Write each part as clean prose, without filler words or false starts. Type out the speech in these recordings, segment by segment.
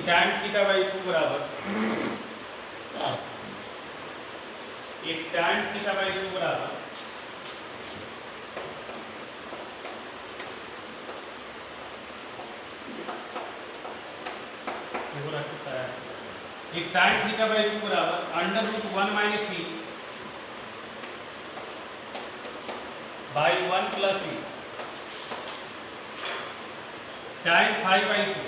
tan theta by 2 बराबर एक tan theta by 2 बराबर एक tan थीटा बाई 2 बराबर under root 1 minus e by 1 plus e tan phi by 2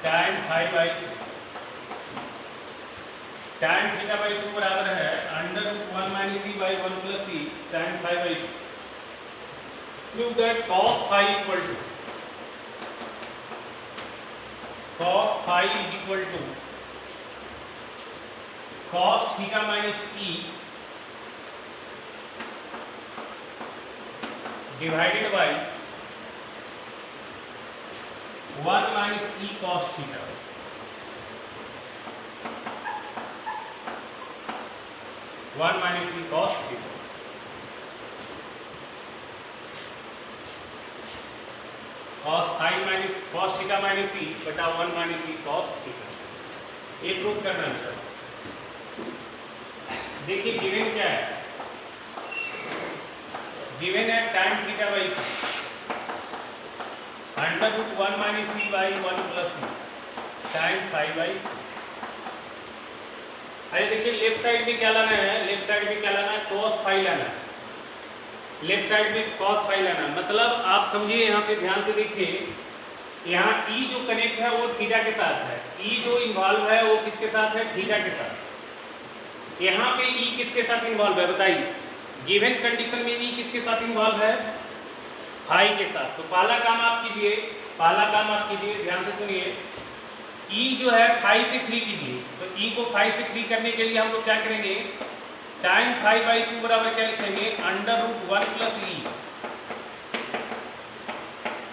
tan phi by 2 tan theta by 2 बराबर है under root 1 minus e by 1 plus e tan phi by 2 prove that cos phi equal to cos phi is equal to cos theta minus e divided by 1 minus e cos theta. One minus e cos theta. cos phi minus cos theta minus e बटा 1 minus e cos theta. ये prove करना है sir. देखिए given क्या है? Given है tan theta by under root 1 minus e by 1 plus e tan phi by. अरे देखिए लेफ्ट साइड में क्या लाना है? लेफ्ट साइड में क्या लाना है? cos phi लाना है. लेफ्ट साइड में cos phi लाना है. मतलब आप समझिए यहाँ पे ध्यान से देखिए, यहाँ e जो कनेक्ट है वो थीटा के साथ है. e जो इन्वॉल्व है वो किसके साथ है? थीटा के साथ. यहाँ पे e किसके साथ इन्वॉल्व है बताइए? गिवन कंडीशन में e किसके साथ इन्वॉल्व है? फाई के साथ. तो पहला काम आप कीजिए, ध्यान से सुनिए. e जो है फाई से फ्री कीजिए. तो e को फाई से फ्री करने के लिए हम लोग क्या करेंगे? tan फाई बाई 2 बराबर क्या लिखेंगे? Under root 1 plus e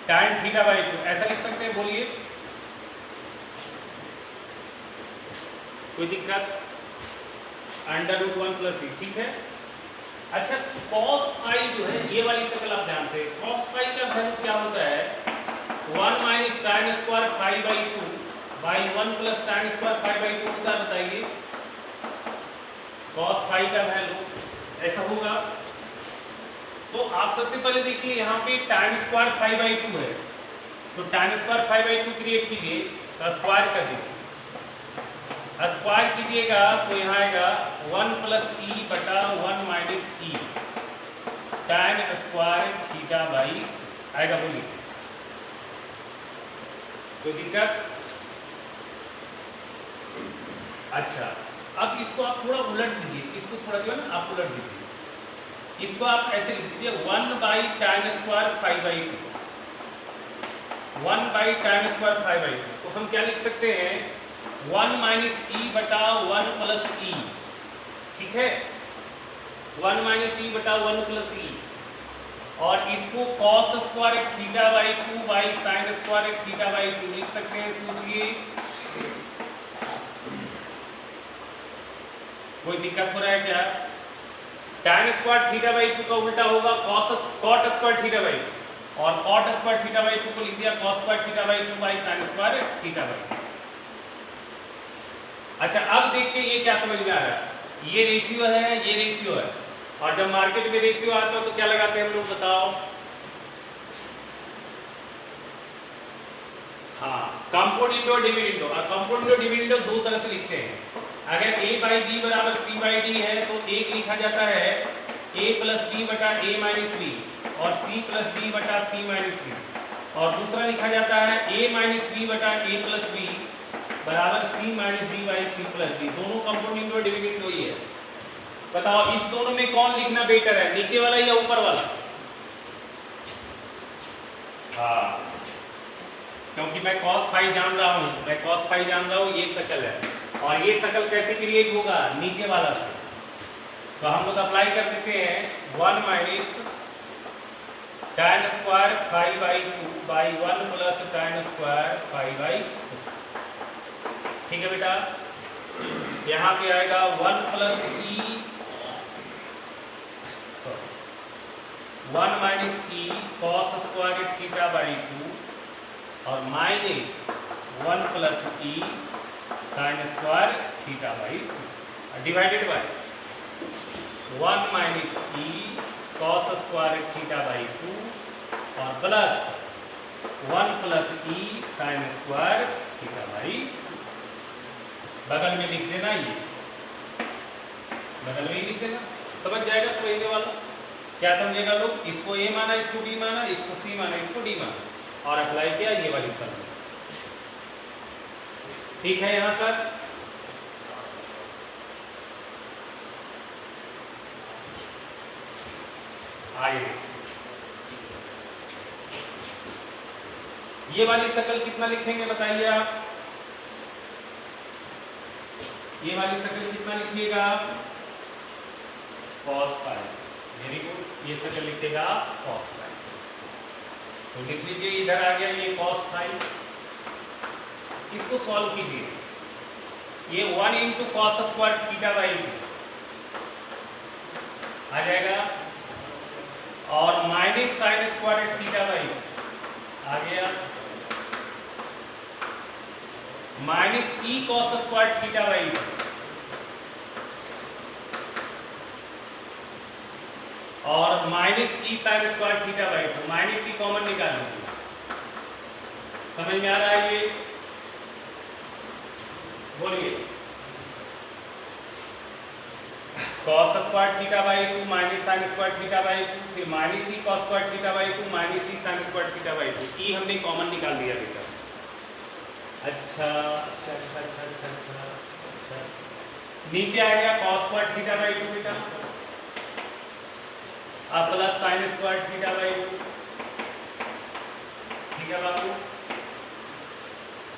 tan theta by 2. ऐसा लिख सकते हैं? बोलिए, कोई दिक्कत? Under root 1 plus e. ठीक है. अच्छा, cos phi जो है ये वाली शक्ल आप जानते हैं. cos phi का वैल्यू क्या होता है? 1 minus tan square phi by 2 by 1 plus tan square phi by 2 होता है. बताइए cos phi का वैल्यू ऐसा होगा. तो आप सबसे पहले देखिए यहाँ पे tan स्क्वायर फाई बाई 2 है. तो tan square phi by 2 create कीजिए, स्क्वायर कर दीजिए. स्क्वायर कीजिएगा तो यहाँ आएगा 1 प्लस ई बटा 1 minus E tan square theta by आएगा. बोलिए, कोई दिक्कत? अच्छा, अब इसको आप थोड़ा उलट दीजिए. इसको थोड़ा जो है ना आप उलट दीजिए. इसको आप ऐसे लिख दीजिए 1 by tan square phi by 2 1 by tan square phi by 2. तो हम क्या लिख सकते हैं? 1 माइनस ई बटा 1 प्लस ई. ठीक है, 1 माइनस ई बटा 1 प्लस ई. और इसको cos square theta by 2 by sine square theta by 2 लिख सकते हैं. सोचिए, कोई दिक्कत हो रहा है क्या? tan स्क्वायर थीटा बाई 2 का उल्टा होगा cot स्क्वायर थीटा बाई 2 और cot स्क्वायर थीटा बाई 2 को लिख दिया cos square theta by 2 by sine square theta by 2. अच्छा, अब देखिए ये क्या समझ में आ रहा है? ये रेशियो है, ये रेशियो है. और जब मार्केट में रेशियो आता है तो क्या लगाते हैं हम लोग? बताओ. हाँ, कंपाउंड इंटू और डिविडेंड इंटू. और कंपाउंड इंटू डिविडेंड इंटू दो तरह से लिखते हैं. अगर a बाई बी बराबर c बाई डी है तो एक लिखा जाता है a प्लस बी बटा a माइनस बी और c प्लस डी बटा c माइनस बी. और दूसरा लिखा जाता है a माइनस बी बटा a प्लस बी बराबर c minus d by c plus d. दोनों कंपाउंड इंटू और डिविडेंड इंटू ही है. बताओ इस दोनों में कौन लिखना बेटर है? नीचे वाला या ऊपर वाला? हाँ, क्योंकि मैं cos phi जान रहा हूँ, ये शक्ल है. और ये शक्ल कैसे क्रिएट होगा? नीचे वाला से. तो हम लोग अप्लाई कर देते हैं 1 minus tan square phi by 2 by 1 plus tan square phi by 2. ठीक है बेटा, यहाँ पे आएगा 1 plus e 1 minus e cos square theta by 2 और minus 1 plus e sine square theta by divided by 1 minus e cos square theta by 2 और plus 1 plus e sine square theta by, बगल में लिख देना, ये बगल में ही लिख देना, समझ जाएगा समझने वाला। क्या समझेगा लोग? इसको ए माना, इसको बी माना, इसको सी माना, इसको डी माना और अप्लाई किया ये वाली फॉर्मूला। ठीक है यहां तक? आइए ये वाली शक्ल कितना लिखेंगे बताइए आप? ये वाली शक्ल कितना लिखिएगा आप? cos phi. वेरी गुड, ये शक्ल लिखेगा आप cos फाई। तो लिख लीजिए, इधर आ गया ये cos फाई। इसको सॉल्व कीजिए, ये 1 into cos square theta by 2 आ जाएगा और minus sine square theta by आ गया, minus e cos square theta by और minus e sine square theta by 2, minus e common निकाल लीजिए। समझ में आ रहा है ये? बोलिए, cos square theta by 2 minus sine square theta by 2, फिर minus e cos square theta by 2 minus e sine square theta by 2, ई हमने कॉमन निकाल दिया बेटा। अच्छा अच्छा अच्छा अच्छा अच्छा अच्छा अच्छा, नीचे आ गया कॉस स्क्वायर थीटा बाई 2 बेटा, अब plus sign square theta by 2। ठीक है बाबू,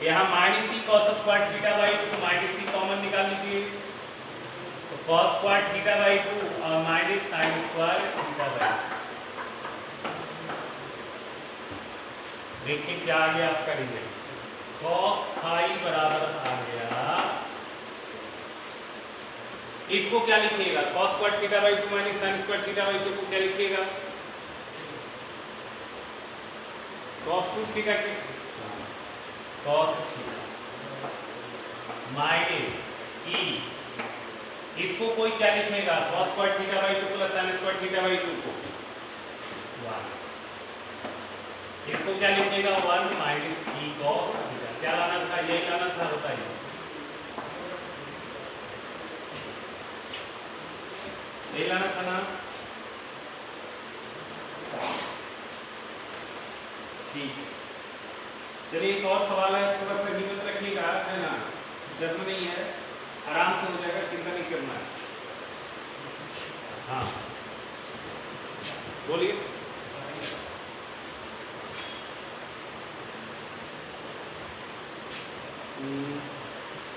यहाँ minus e cos square theta by 2 minus e common निकाल लीजिए, तो कॉस स्क्वायर थीटा बाई 2 और minus sine square theta by 2। देखिए क्या आ गया आपका रिजल्ट, कॉस फाई बराबर आ गया, इसको क्या लिखिएगा? Cos square theta by 2 minus sine square theta by 2 को क्या लिखिएगा? कॉस 2 थीटा के कॉस थीटा माइनस ई, इसको कोई क्या लिखेगा? Cos square theta by 2 plus sign square theta by 2 को 1, इसको क्या लिखेगा? 1 माइनस ई कॉस थीटा। क्या लाना था? यही लाना था, बताइए। यही लाना था ना? ठीक है, चलिए एक और सवाल है, थोड़ा सा हिम्मत रखिएगा, है ना, जल्द नहीं है, आराम से हो जाएगा, चिंता नहीं करना है। हाँ बोलिए।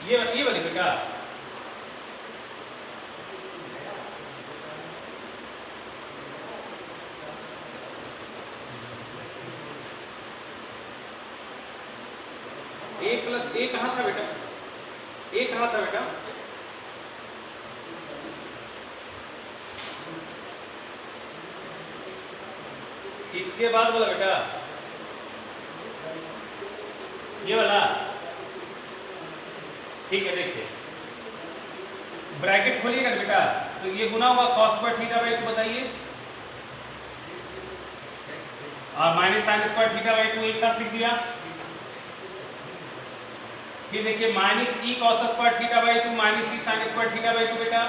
ये वाली बेटा, ए प्लस ए कहाँ था बेटा? ए कहाँ था बेटा? इसके बाद वाला बेटा, ये वाला। ठीक है, देखिए ब्रैकेट खोलिएगा ना बेटा, तो ये गुना होगा कॉस स्क्वायर थीटा बाई 2, बताइए, और minus sine square theta by 2 एक साथ लिख दिया। फिर देखिए minus e cos square theta by 2 minus e sine square theta by 2 बेटा,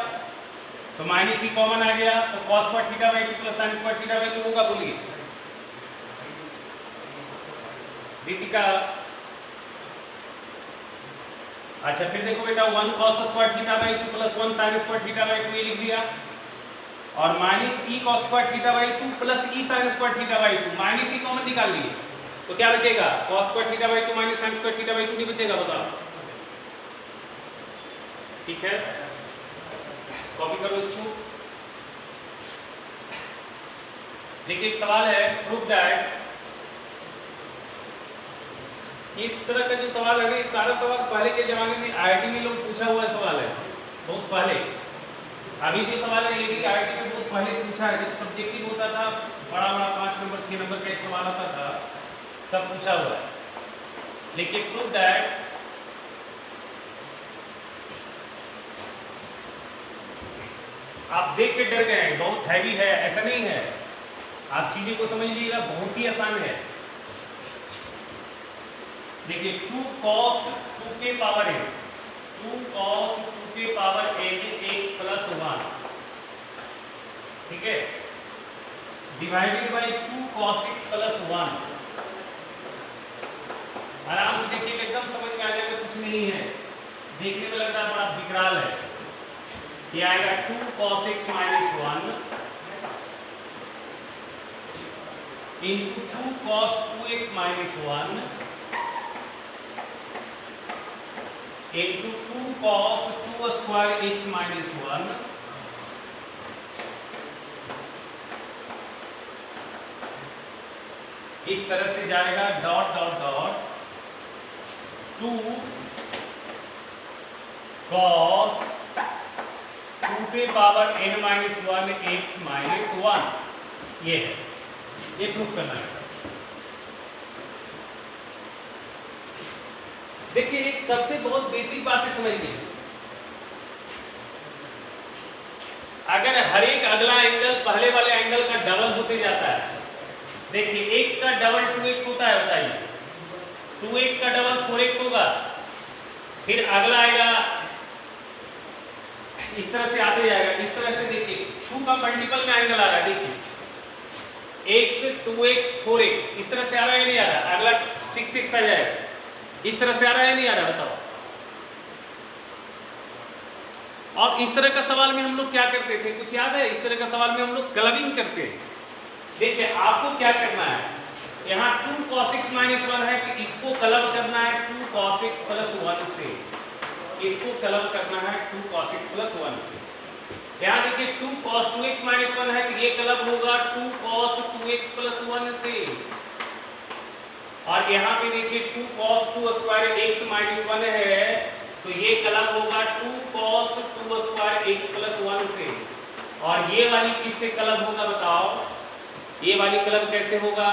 तो माइनस ई कॉमन आ गया, तो cos square theta by 2 plus sign square theta by 2 होगा, बोलिए दीपिका। अच्छा फिर देखो बेटा 1 cos square theta by 2 plus 1 sin square theta by 2 ये लिख दिया, और minus e cos square theta by 2 plus E sin square theta by 2, minus e common निकाल लिए, तो क्या बचेगा? cos square theta by 2 minus sin square theta by 2 नहीं बचेगा, बताओ। ठीक है, कॉपी करो इसको। देखिए एक सवाल है, प्रूव दैट, इस तरह का जो सवाल है ये सारा सवाल पहले के जमाने में आईआईटी में लोग पूछा हुआ सवाल है, बहुत पहले। अभी जो सवाल है ये भी आईआईटी में बहुत पहले पूछा है, जब सब्जेक्टिव होता था, बड़ा 5 नंबर 6 नंबर का एक सवाल आता था, तब पूछा हुआ है। लिखिए प्रूव दैट आप देख के डर गए, बहुत हैवी है, ऐसा नहीं है, आप चीजें को समझ लीजिएगा, बहुत ही आसान है। देखिए 2 cos 2 के पावर n, 2 cos 2 के पावर n x प्लस 1, ठीक है, divided by 2 cos x plus 1। आराम से देखिए, एकदम समझ में आ जाएगा, कुछ नहीं है, देखने में लग रहा है बड़ा विकराल है। ये आएगा 2 cos x minus 1 into 2 cos 2x minus 1 into 2 cos 2 square x minus 1 इस तरह से जाएगा, डॉट डॉट डॉट 2 cos 2 पे power n minus 1 x minus 1, ये है, ये प्रूफ करना है। देखिए एक सबसे बहुत बेसिक बातें समझ लीजिए, अगर हर एक अगला एंगल पहले वाले एंगल का डबल होते जाता है, देखिए x का डबल 2x होता है, बताइए 2x का डबल 4x होगा, फिर अगला आएगा, इस तरह से आते जाएगा, इस तरह से देखिए 2 का मल्टीपल में एंगल आ रहा है, देखिए x 2x 4x इस तरह से आ रहा है, नहीं आ रहा, अगला 6x आ जाएगा, इस तरह से आ रहा है, नहीं आ रहा, बताओ। और इस तरह का सवाल में हम लोग क्या करते थे, कुछ याद है? इस तरह का सवाल में हम लोग क्लबिंग करते हैं। देखिए आपको क्या करना है, यहाँ 2 cos x माइनस 1 है कि इसको क्लब करना है 2 cos x प्लस 1 से, इसको क्लब करना है 2 cos x प्लस 1 से। यहाँ देखिए 2 cos 2x माइनस 1 है कि ये क्लब होगा 2 cos 2x प्लस 1 से, और यहाँ पे देखिए 2 cos 2 स्क्वायर x माइनस 1 है तो ये क्लब होगा 2 cos 2 स्क्वायर x प्लस 1 से, और ये वाली किससे क्लब होगा बताओ, ये वाली क्लब कैसे होगा,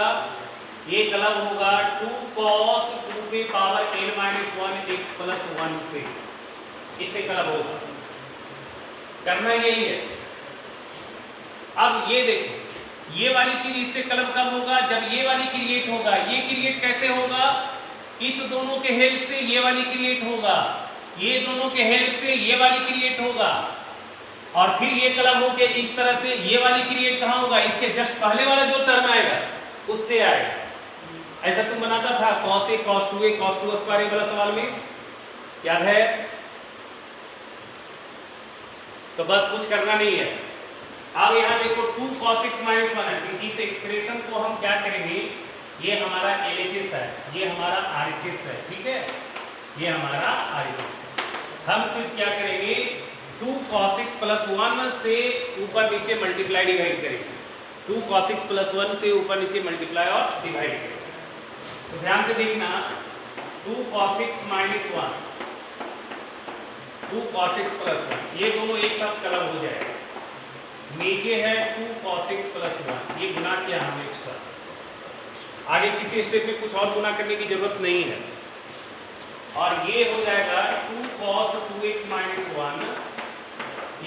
ये क्लब होगा 2 cos 2 पे power n minus 1 x plus 1 से, इससे क्लब होगा, करना यही है। अब ये देखो, ये वाली चीज इससे क्लब कब होगा, जब ये वाली क्रिएट होगा, ये क्रिएट कैसे होगा, इस दोनों के हेल्प से ये वाली क्रिएट होगा, ये दोनों के हेल्प से ये वाली क्रिएट होगा, और फिर ये क्लब होके इस तरह से ये वाली क्रिएट कहाँ होगा, इसके जस्ट पहले वाला जो टर्म आएगा उससे आएगा। ऐसा तुम बनाता था cos a cos 2a cos 2 square वाला सवाल में, याद है? तो बस कुछ करना नहीं है। अब यहाँ देखो 2 cos x माइनस 1 है, इस एक्सप्रेशन को हम क्या करेंगे, ये हमारा LHS है, ये हमारा RHS है, ठीक है, ये हमारा RHS है। हम सिर्फ क्या करेंगे, 2 cos x प्लस 1 से ऊपर नीचे मल्टीप्लाई डिवाइड करेंगे, 2 cos x प्लस 1 से ऊपर नीचे मल्टीप्लाई और डिवाइड करेंगे। तो ध्यान से देखना, 2 cos x minus 1 2 cos x plus 1, ये दोनों एक साथ क्लब हो जाएगा, नीचे है 2 cos x प्लस 1, ये गुना किया हमने एक्स्ट्रा, आगे किसी स्टेप में कुछ और गुना करने की जरूरत नहीं है, और ये हो जाएगा 2 cos 2x माइनस 1,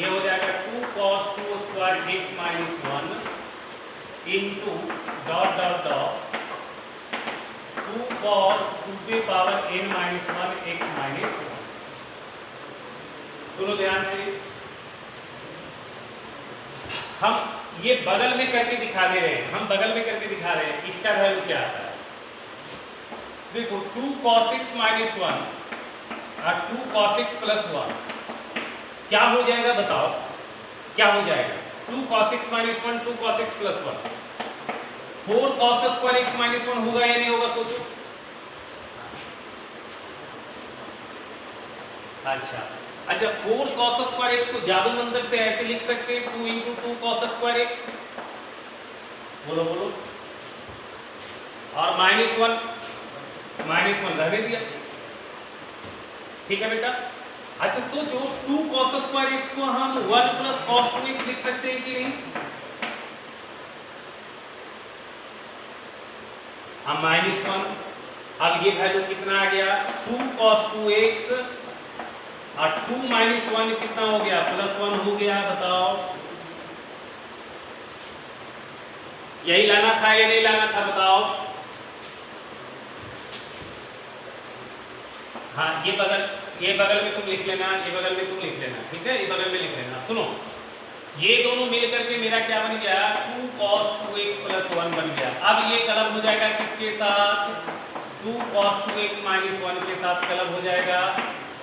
ये हो जाएगा 2 cos 2 square x minus 1 into dot dot dot 2 cos 2 पे power n minus 1 x minus 1। सुनो ध्यान से, हम ये बगल में करके दिखा दे रहे हैं, हम बगल में करके दिखा रहे हैं, इसका वैल्यू क्या आता है, देखो 2 cos x माइनस 1 और 2 cos x प्लस 1 क्या हो जाएगा बताओ, क्या हो जाएगा, 2 cos x minus 1 2 cos x plus 1, 4 cos square x minus 1 होगा या नहीं होगा, सोचो। अच्छा 4 cos स्क्वायर x को जादू मंत्र से ऐसे लिख सकते हैं 2 इंटू 2 cos स्क्वायर x, बोलो बोलो, और माइनस 1 रहने दिया, ठीक है बेटा। अच्छा सोचो 2 cos स्क्वायर x को हम 1 प्लस cos 2x लिख सकते हैं कि नहीं, हम -1 अब ये वैल्यू कितना आ गया 2 cos 2x और 2 माइनस 1 कितना हो गया +1 हो गया। बताओ यही लाना था या नहीं लाना था बताओ। हाँ ये बगल में तुम लिख लेना, ये बगल में तुम लिख लेना, ठीक है, ये बगल में लिख लेना। सुनो ये दोनों मिल करके मेरा क्या बन गया 2 cos 2x + 1 बन गया। अब ये कलब हो जाएगा किसके साथ 2 cos 2x - 1 के साथ कलब हो जाएगा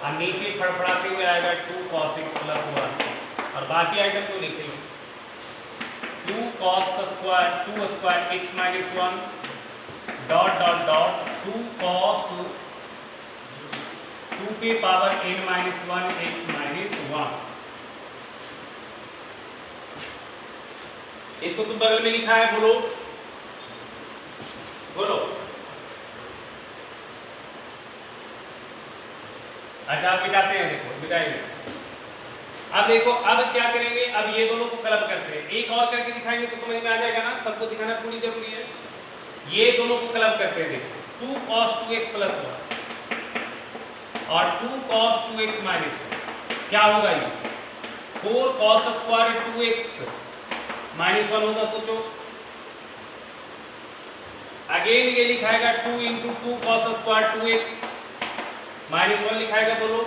और नीचे फड़फड़ाते हुए आएगा 2 cos x + 1 और बाकी आइटम को लिख लो 2 cos square 2 square x - 1 dot dot dot 2 cos 2 के पावर n - 1 x - 1। इसको तुम बगल में लिखा है, बोलो बोलो। अच्छा आप मिटाते हैं, देखो मिटाएंगे। अब देखो अब क्या करेंगे, अब ये दोनों को कलब करते हैं, एक और करके दिखाएंगे तो समझ में आ जाएगा ना, सबको दिखाना थोड़ी जरूरी है। ये दोनों को कलब करते हैं, देखो 2 cos 2x + 1 और 2 cos 2x - 1 क्या होगा ये 4 cos स्क्वायर 2x -1 होगा। सोचो अगेन ये लिखाएगा 2 × 2 cos स्क्वायर 2x -1 लिखाएगा, बोलो।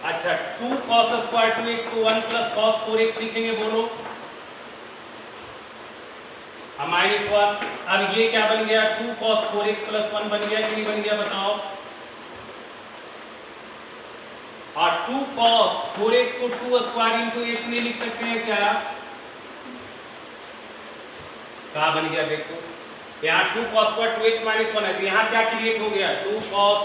अच्छा 2 cos स्क्वायर 2x को 1 + cos 4x लिखेंगे, बोलो। -1 अब ये क्या बन गया 2 cos 4x + 1 बन गया कि नहीं बन गया बताओ। और 2 cos 4x को 2 स्क्वायर × x नहीं लिख सकते हैं क्या, कहाँ बन गया देखो, यहाँ 2 cos स्क्वायर 2x - 1 है तो यहाँ क्या क्रिएट हो गया 2 cos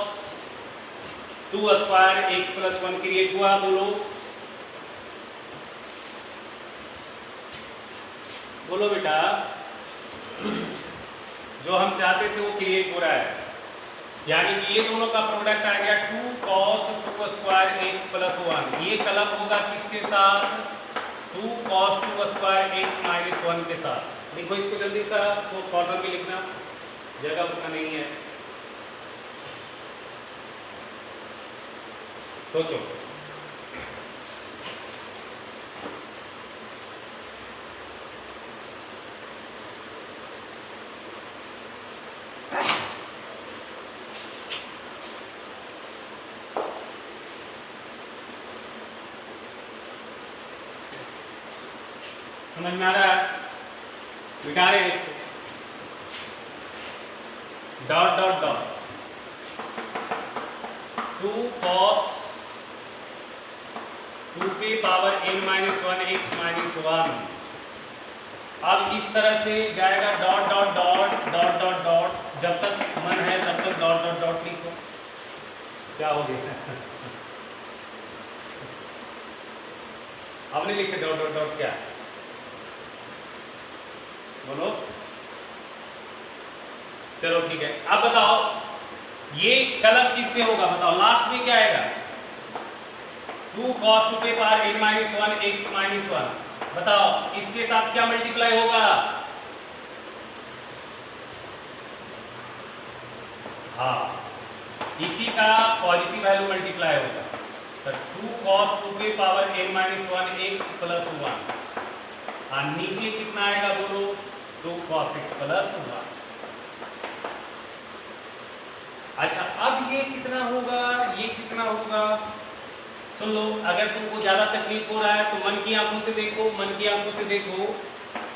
2 स्क्वायर x + 1 क्रिएट हुआ, बोलो बोलो बेटा। जो हम चाहते थे वो क्रिएट हो रहा है, यानी कि ये दोनों का प्रोडक्ट आ गया 2 cos 2 स्क्वायर x + 1। ये कलब होगा किसके साथ 2 cos 2 स्क्वायर x - 1 के साथ। देखो इसको जल्दी सा वो कॉर्नर में लिखना, जगह उतना नहीं है, सोचो। समझ में आ रहा है, मिटा रहे हैं इसको, डॉट डॉट डॉट 2 cos 2 के पावर n - 1 x - 1। अब इस तरह से जाएगा dot dot dot dot dot dot, जब तक मन है तब तक डॉट डॉट डॉट लिखो। क्या हो गया आपने लिखे डॉट डॉट डॉट, क्या बोलो। चलो ठीक है, अब बताओ ये कलब किससे होगा बताओ, लास्ट में क्या आएगा 2 cos 2 के पावर n - 1 x - 1। बताओ इसके साथ क्या मल्टीप्लाई होगा, हाँ इसी का पॉजिटिव वैल्यू मल्टीप्लाई होगा, तो 2 cos 2 के पावर n - 1 x + 1 और नीचे कितना आएगा बोलो 2 cos x + 1। अच्छा अब ये कितना होगा, ये कितना होगा, सुन लो। अगर तुमको ज्यादा तकलीफ हो रहा है तो मन की आंखों से देखो, मन की आंखों से देखो,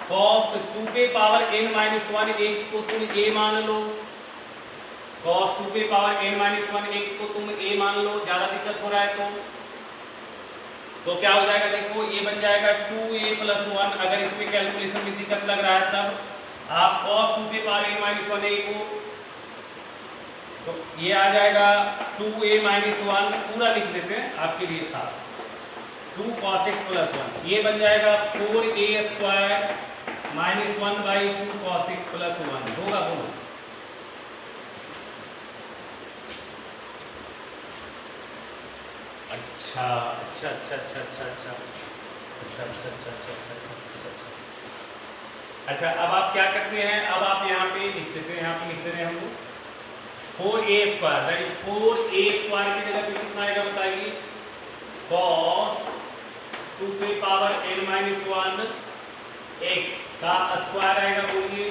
cos 2 के पावर n - 1 x को तुम a मान लो, cos 2 के पावर n - 1 x को तुम a मान लो, ज्यादा दिक्कत हो रहा है तो क्या हो जाएगा देखो, ये बन जाएगा 2a + 1। अगर इसमें कैलकुलेशन में दिक्कत लग रहा है तब आप cos 2 के पावर n - 1 a को, तो ये आ जाएगा 2a - 1 पूरा लिख देते हैं आपके लिए खास, 2 cos x + 1। ये बन जाएगा 4a² - 1/2 cos x + 1 होगा, बोलो। अच्छा अच्छा अच्छा अच्छा अच्छा अच्छा अच्छा अच्छा अच्छा अच्छा अच्छा अच्छा अच्छा अच्छा। 2 अच्छा, अब आप क्या करते हैं, अब आप यहाँ पे लिख देते हैं, यहाँ पे लिख देते हैं हम लोग 4a square, that is 4a square की जगह पे कितना आएगा बताइए, cos 2 पे पावर n माइनस 1 x का स्क्वायर आएगा, बोलिए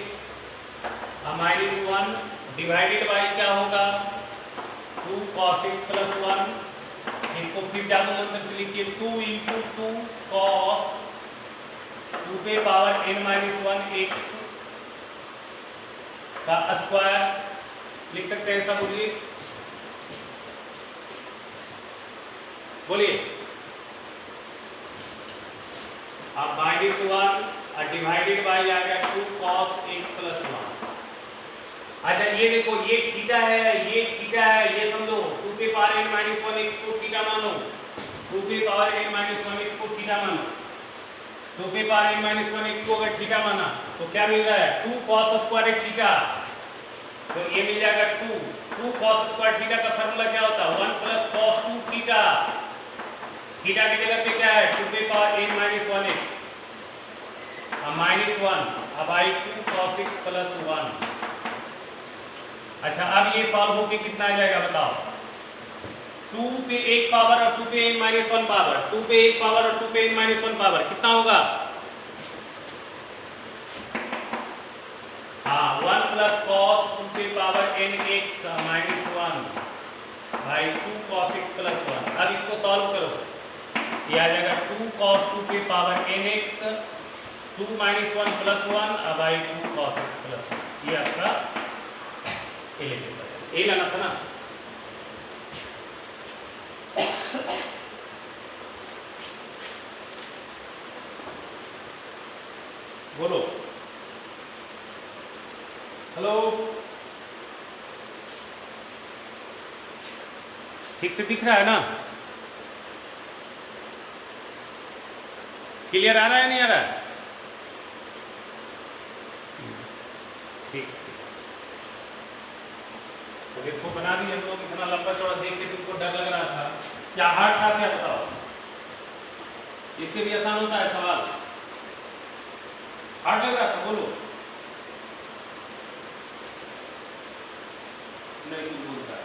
माइनस 1 डिवाइडेड बाई क्या होगा 2 cos x प्लस 1, इसको फिर जादू मंत्र से लिखिए 2 इंटू 2 cos 2 पे पावर n माइनस 1 x का स्क्वायर लिख सकते हैं, ऐसा बोलिए, बोलिए अब माइनस 1 डिवाइडेड बाई आ गया 2 cos x प्लस 1। अच्छा ये देखो, ये थीटा है, ये थीटा है, ये समझो 2 पे पावर n माइनस 1 x को थीटा मानो, 2 पे पावर n माइनस 1 x को थीटा मानो, 2 पे पावर n माइनस 1 x को अगर थीटा माना तो क्या मिल रहा है 2 cos स्क्वायर थीटा, तो ये मिल जाएगा 2 cos स्क्वायर थीटा का फार्मूला क्या होता है 1 प्लस cos 2 थीटा, थीटा की जगह पे क्या है 2 पे power n minus 1 x minus 1 अब आई 2 cos x प्लस 1। अच्छा अब ये सॉल्व होके कितना आ जाएगा बताओ, 2 पे 1 पावर और 2 पे n माइनस 1 पावर, 2 पे 1 पावर और 2 पे n माइनस 1 पावर कितना होगा, हाँ 1 प्लस cos 2 पे power n x minus 1 by 2 cos x plus 1। अब इसको सॉल्व करो, ये आ जाएगा 2 cos 2 पे power n x 2 minus 1 plus 1 by 2 cos x plus 1, ये आपका LHS है, ए लाना था ना। बोलो हेलो, ठीक से दिख रहा है ना, क्लियर आ रहा है नहीं आ रहा है, ठीक, तो देखो बना दी हम लोग, इतना लंबा चौड़ा देख के तुमको डर लग रहा था, क्या हार्ड था क्या बताओ, इससे भी आसान होता है सवाल, हार्ड लग रहा था बोलो, नहीं तुम बोल रहा है,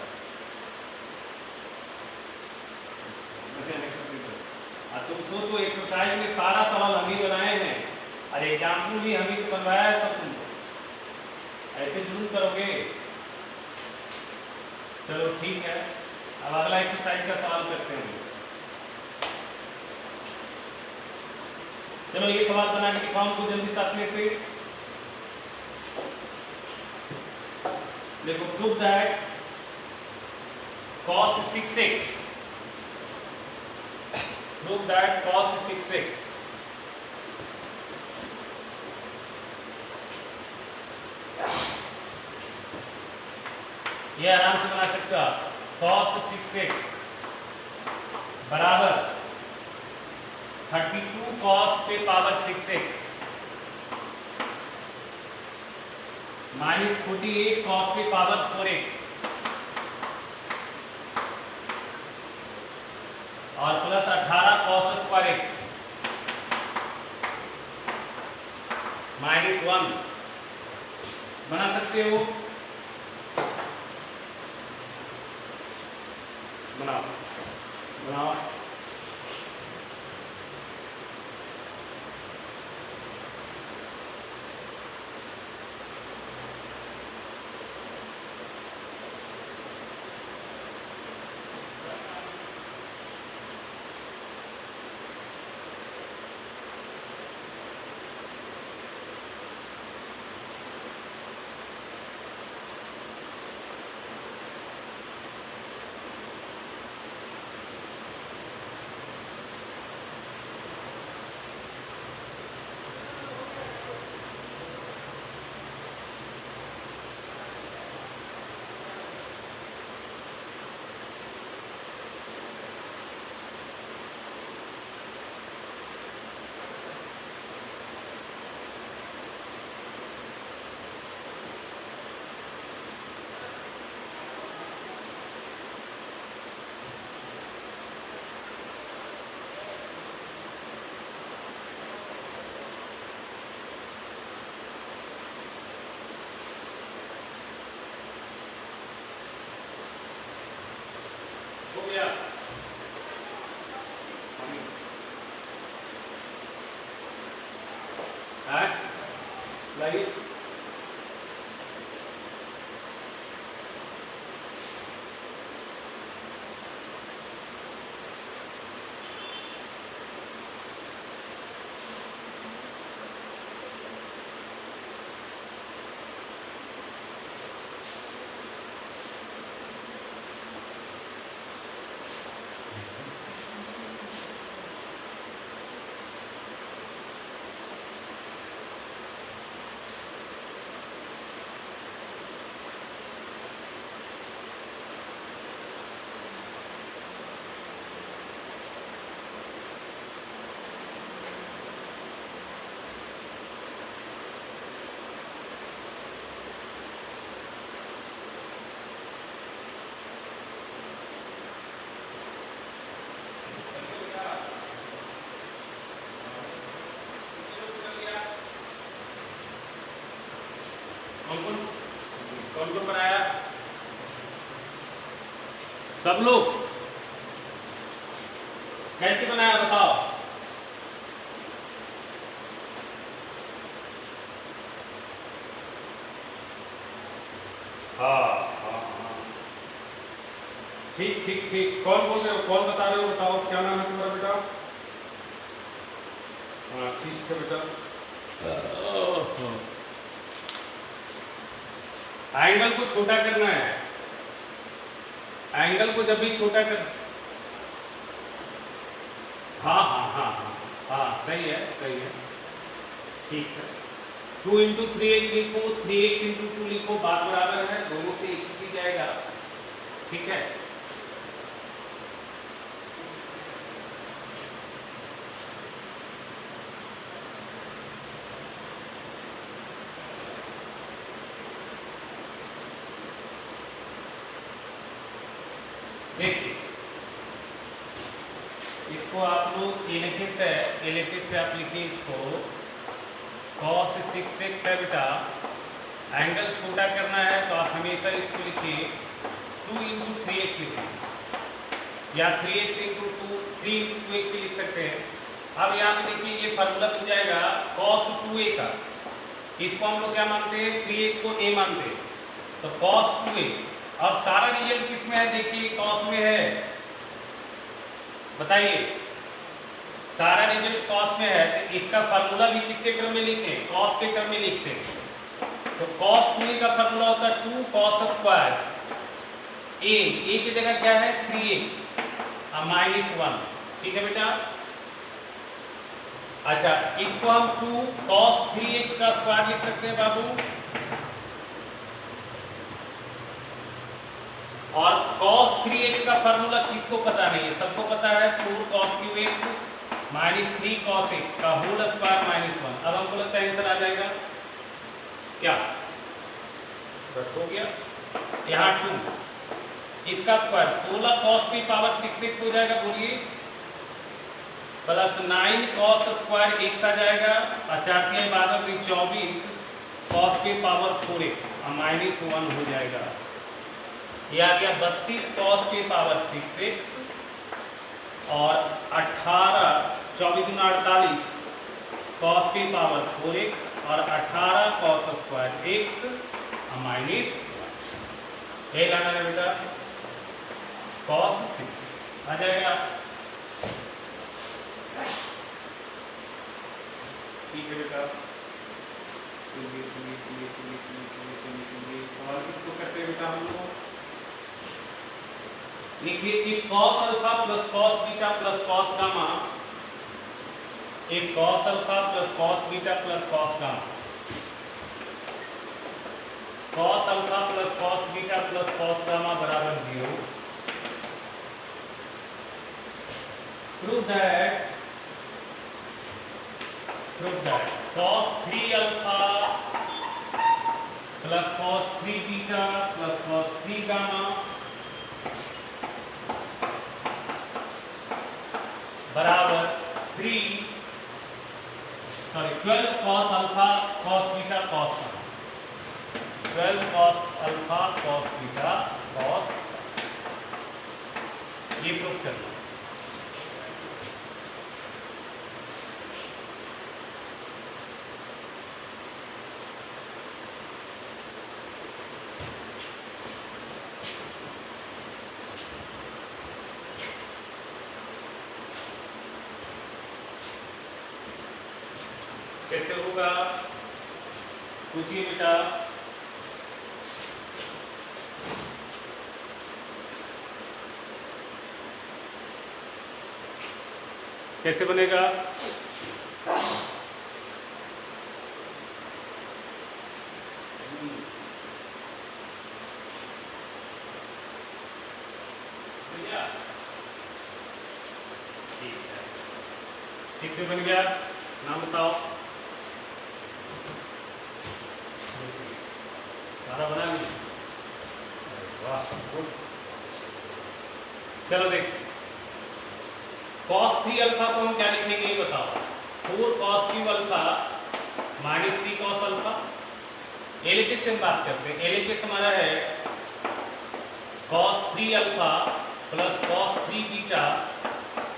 तुम सोचो एक्सरसाइज में सारा सवाल हम ही बनाए हैं, अरे एग्जाम्पल भी हम ही से बनवाया है सब तुमको, ऐसे जुलूम करोगे, चलो ठीक है, अब अगला एक्सरसाइज का सवाल करते हैं। चलो ये सवाल बना के दिखाओ हमको जल्दी से अपने से, देखो prove that cos 6x, prove that cos 6x ये आराम से बना सकते हो आप, cos 6x बराबर 32 cos पे पावर 6x माइनस 48 cos पे पावर 4x और plus 18 cos square x minus 1 बना सकते हो, बनाओ बनाओ, गया। लाइए कौन कौन बनाया? सब लोग कैसे बनाया बताओ। हाँ, ठीक ठीक ठीक। कौन बोल रहे हो, कौन बता रहे हो, बताओ क्या नाम है तुम्हारा बेटा? हाँ ठीक है बेटा। एंगल को छोटा करना है। एंगल को जब भी छोटा कर, हाँ हाँ हाँ हाँ हाँ सही है सही है, ठीक है। 2 इंटू 3x लिखो, 3x इंटू 2 लिखो, बात बराबर है, दोनों से एक ही चीज आएगा, ठीक है। देखिए इसको आप लोग LHS है, LHS से आप लिखिए इसको cos 6x है बेटा। एंगल छोटा करना है तो आप हमेशा इसको लिखिए 2 इंटू 3x लिखिए, या 3x इंटू 3 इंटू 2x भी लिख सकते हैं। अब यहाँ पे देखिए ये फार्मूला बन जाएगा cos 2a का। इसको हम लोग क्या मानते हैं, 3x को a मानते हैं, तो cos 2a। और सारा रिजल्ट किस में है, देखिए cos में है, बताइए सारा रिजल्ट cos में है, तो इसका फार्मूला भी किसके क्रम में लिखें, cos के क्रम में लिखते हैं। तो cos 2a का फार्मूला होता है 2 cos स्क्वायर a की जगह क्या है 3x माइनस 1, ठीक है बेटा। अच्छा इसको हम 2 cos 3x का स्क्वायर लिख सकते हैं बाबू, और cos 3x का फार्मूला किसको पता नहीं है, सबको पता है 4 cos cube x minus 3 cos x का होल स्क्वायर माइनस 1। अब हमको लगता है आंसर आ जाएगा क्या, बस हो गया। यहाँ 2 इसका square 16 cos p power 6x हो जाएगा, बोलिए, प्लस 9 cos स्क्वायर x आ जाएगा, और 4 के बाद में 24 cos p power 4x minus 1 हो जाएगा। ये आ गया 32 cos p पावर 6x और 18 24 गुना 48 cos p पावर 4x और 18 cos स्क्वायर x माइनस 1। ये लाना है बेटा cos 6x आ जाएगा, ठीक है बेटा। सवाल किसको करते हैं बेटा हम लोग, लिखिए if cos alpha plus cos beta plus cos gamma, if cos alpha plus cos beta plus cos gamma, cos alpha plus cos beta plus cos gamma बराबर 0, prove that cos 3 alpha plus cos 3 beta plus cos 3 gamma बराबर 12 cos alpha cos beta cos gamma, 12 cos alpha cos beta cos, ये ये proof करना। कैसे होगा पूछिए बेटा। कैसे बनेगा? ठीक है, किससे बन गया नाम बताओ। सारा बना लिया, वाह गुड। चलो देख, cos 3 अल्फा को हम क्या लिखेंगे ये बताओ। 4 cos cube alpha minus 3 cos alpha. LHS से हम बात करते हैं। एलएचएस हमारा है cos 3 alpha plus cos 3 beta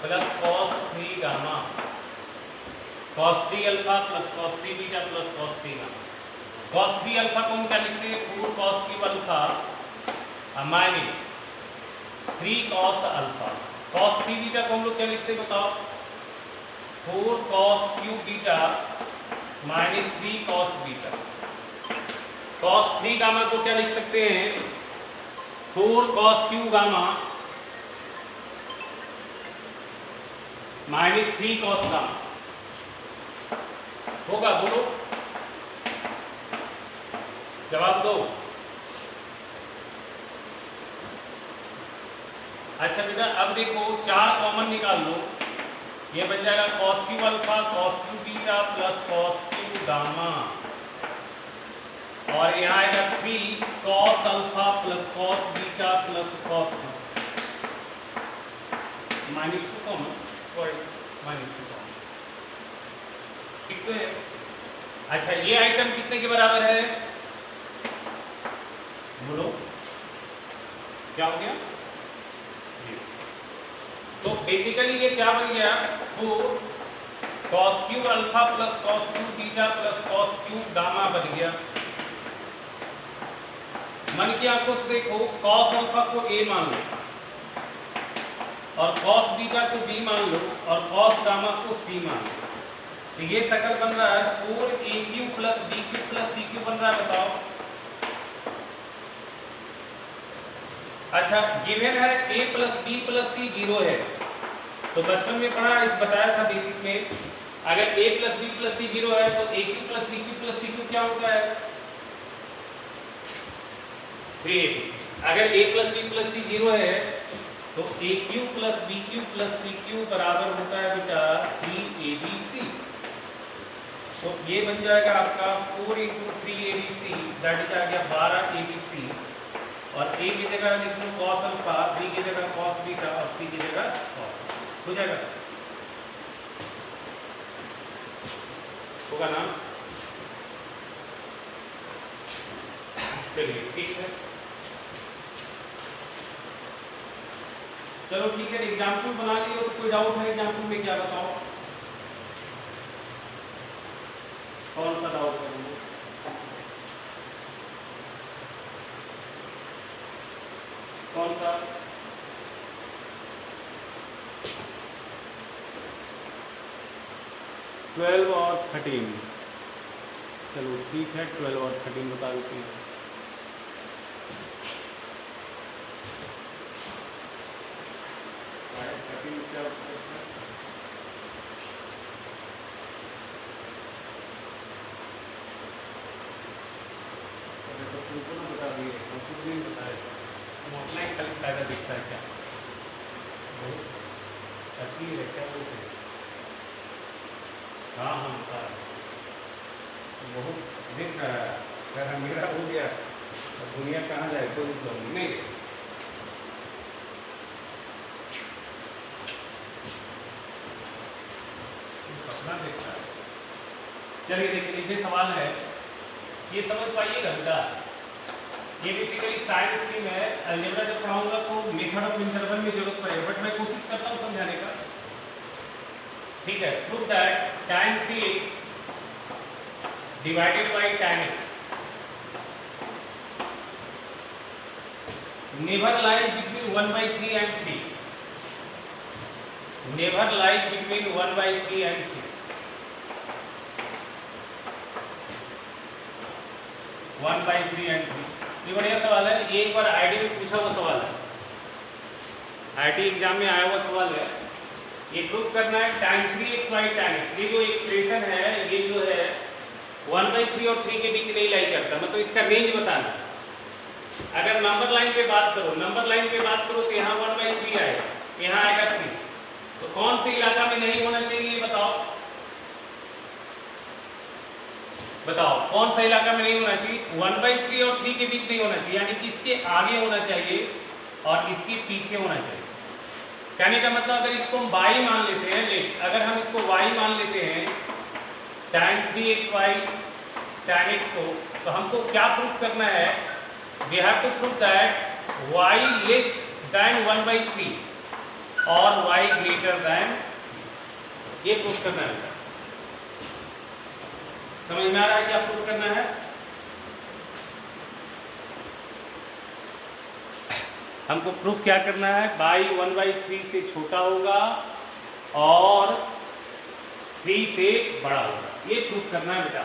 plus cos 3 gamma. cos 3 alpha plus cos 3 beta plus cos 3 gamma. cos 3 alpha को हम क्या लिखते हैं? 4 cos cube alpha minus 3 cos alpha. cos 3 beta को हम लोग क्या लिखते हैं बताओ? 4 cos cube beta minus 3 cos beta. cos 3 gamma को क्या लिख सकते हैं? 4 cos cube gamma minus 3 cos gamma. होगा? बोलो, जवाब दो। अच्छा बेटा, अब देखो 4 कॉमन निकाल लो। ये बन जाएगा cos cube alpha cos cube beta plus cos cube gamma, और यहाँ आएगा 3 cos alpha plus cos beta plus cos minus 2 common, minus 2 common. ठीक तो है? अच्छा, ये आइटम कितने के बराबर है? बोलो, क्या हो गया? तो बेसिकली ये क्या बन गया? 4 cos cube alpha plus cos cube beta plus cos cube gamma बन गया। मन की आंखों से देखो, cos अल्फा को a मान लो और cos बीटा को b मान लो और cos गामा को c मान लो। तो ये शकल बन रहा है 4a cube plus b cube plus c cube बन रहा है। बताओ। अच्छा, गिवन है a plus b plus c 0 है। तो बचपन में पढ़ा, इस बताया था बेसिक में, अगर a plus b plus c 0 है तो a cube plus b cube plus c cube क्या होता है? 3abc। अगर a plus b plus c 0 है तो a cube plus b cube plus c cube बराबर होता है बेटा 3abc। तो ये बन जाएगा आपका 4 × 3abc, दैट इज आ गया 12abc। और a की जगह लिख लो cos अल्फा, b की जगह cos बीटा और c की जगह cos अल्फा। हो जाएगा? होगा ना? चलिए ठीक है, चलो ठीक है। एग्जाम्पल बना लियो। तो कोई डाउट है एग्जाम्पल में? क्या बताओ, कौन सा डाउट है? कौन सा? ट्वेल्व और 13। चलो ठीक है, 12 और 13 बता देते हैं। तुमको ना बता दिए, कुछ नहीं बताया, अपना ही खाली फायदा दिखता है। क्या बहुत अच्छी है? क्या बोलते हैं? हाँ हाँ बता बहुत दिख रहा है। अगर मेरा हो गया तो दुनिया कहाँ जाए? कोई प्रॉब्लम नहीं। अपना देखता है। चलिए देखिए, ये सवाल है, ये समझ पाइएगा बेटा। ये बेसिकली साइंस स्ट्रीम है। अलजेब्रा जब पढ़ाऊंगा तो मेथड ऑफ इंटरवल में जरूरत पड़ेगा, बट मैं कोशिश करता हूँ समझाने का। ठीक है, prove that tan 3x divided by tan x never lies between 1/3 and 3. Never lies between 1/3 and 3. 1/3 and 3 ये बढ़िया सवाल है। ये एक बार आईटी में पूछा हुआ सवाल है, आईटी एग्जाम में आया हुआ सवाल है। ये प्रूव करना है tan 3x by tan x। ये जो एक्सप्रेशन है ये जो है 1/3 और 3 के बीच नहीं लाई करता, मतलब इसका रेंज बताना। अगर नंबर लाइन पे बात करो, नंबर लाइन पे बात करो तो यहाँ 1/3 आएगा, यहाँ आएगा 3। तो कौन से इलाका में नहीं होना चाहिए बताओ, बताओ कौन सा इलाका में नहीं होना चाहिए? 1/3 और 3 के बीच नहीं होना चाहिए, यानी कि इसके आगे होना चाहिए और इसके पीछे होना चाहिए। कहने का मतलब अगर इसको हम y मान लेते हैं, लेट अगर हम इसको y मान लेते हैं tan 3x y tan x को, तो हमको क्या प्रूफ करना है? We have to prove that y less than 1/3 और y ग्रेटर देन 3। ये प्रूफ करना है। समझ में आ रहा है क्या प्रूफ करना है? हमको प्रूफ क्या करना है? y 1/3 से छोटा होगा और 3 से बड़ा होगा, ये प्रूफ करना है बेटा।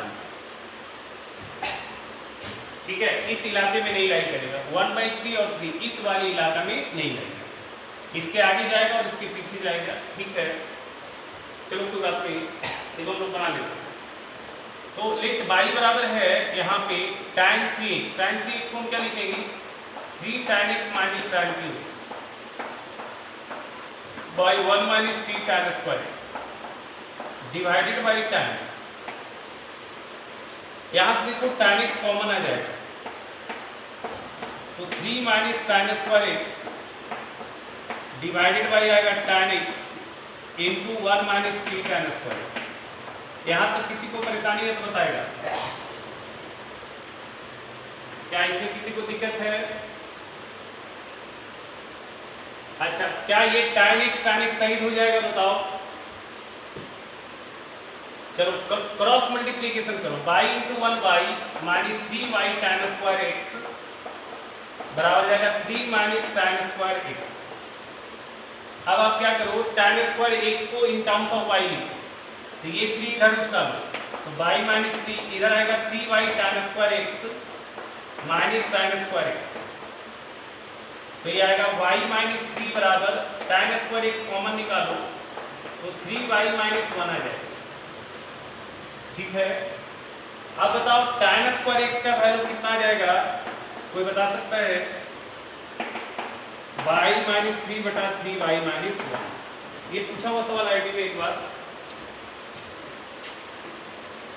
ठीक है, इस इलाके में नहीं लाई करेगा, 1/3 और 3 इस वाले इलाका में नहीं लाएगा, इसके आगे जाएगा और इसके पीछे जाएगा। ठीक है, चलो कोई बात नहीं, देखो हम लोग बना लेते हैं। तो लेट y बराबर है यहाँ पे tan 3x। tan 3x को हम क्या लिखेंगे? 3 tan x minus tan 3x by 1 minus 3 tan square x divided by tan x। यहाँ से देखो tan x कॉमन आ जाएगा, तो 3 minus tan square x divided by आएगा tan x into 1 minus 3 tan square x। यहाँ तक किसी को परेशानी है तो बताएगा, क्या इसमें किसी को दिक्कत है? अच्छा, क्या ये tan x सही हो जाएगा बताओ? चलो क्रॉस मल्टीप्लीकेशन करो, y into 1y minus 3y tan square x बराबर जाएगा 3 माइनस tan स्क्वायर x। अब आप क्या करो, tan स्क्वायर x को इन टर्म्स ऑफ y लिखो, तो ये 3 इधर उसका लो, तो y माइनस 3 इधर आएगा 3y tan square x minus tan square x। तो ये आएगा y माइनस 3 बराबर tan स्क्वायर x कॉमन निकालो तो 3y माइनस 1 आ जाएगा। ठीक है, अब बताओ tan स्क्वायर x का वैल्यू कितना आ जाएगा? कोई बता सकता है? y माइनस 3 बटा 3y माइनस 1। ये पूछा हुआ सवाल आईटी में एक बार,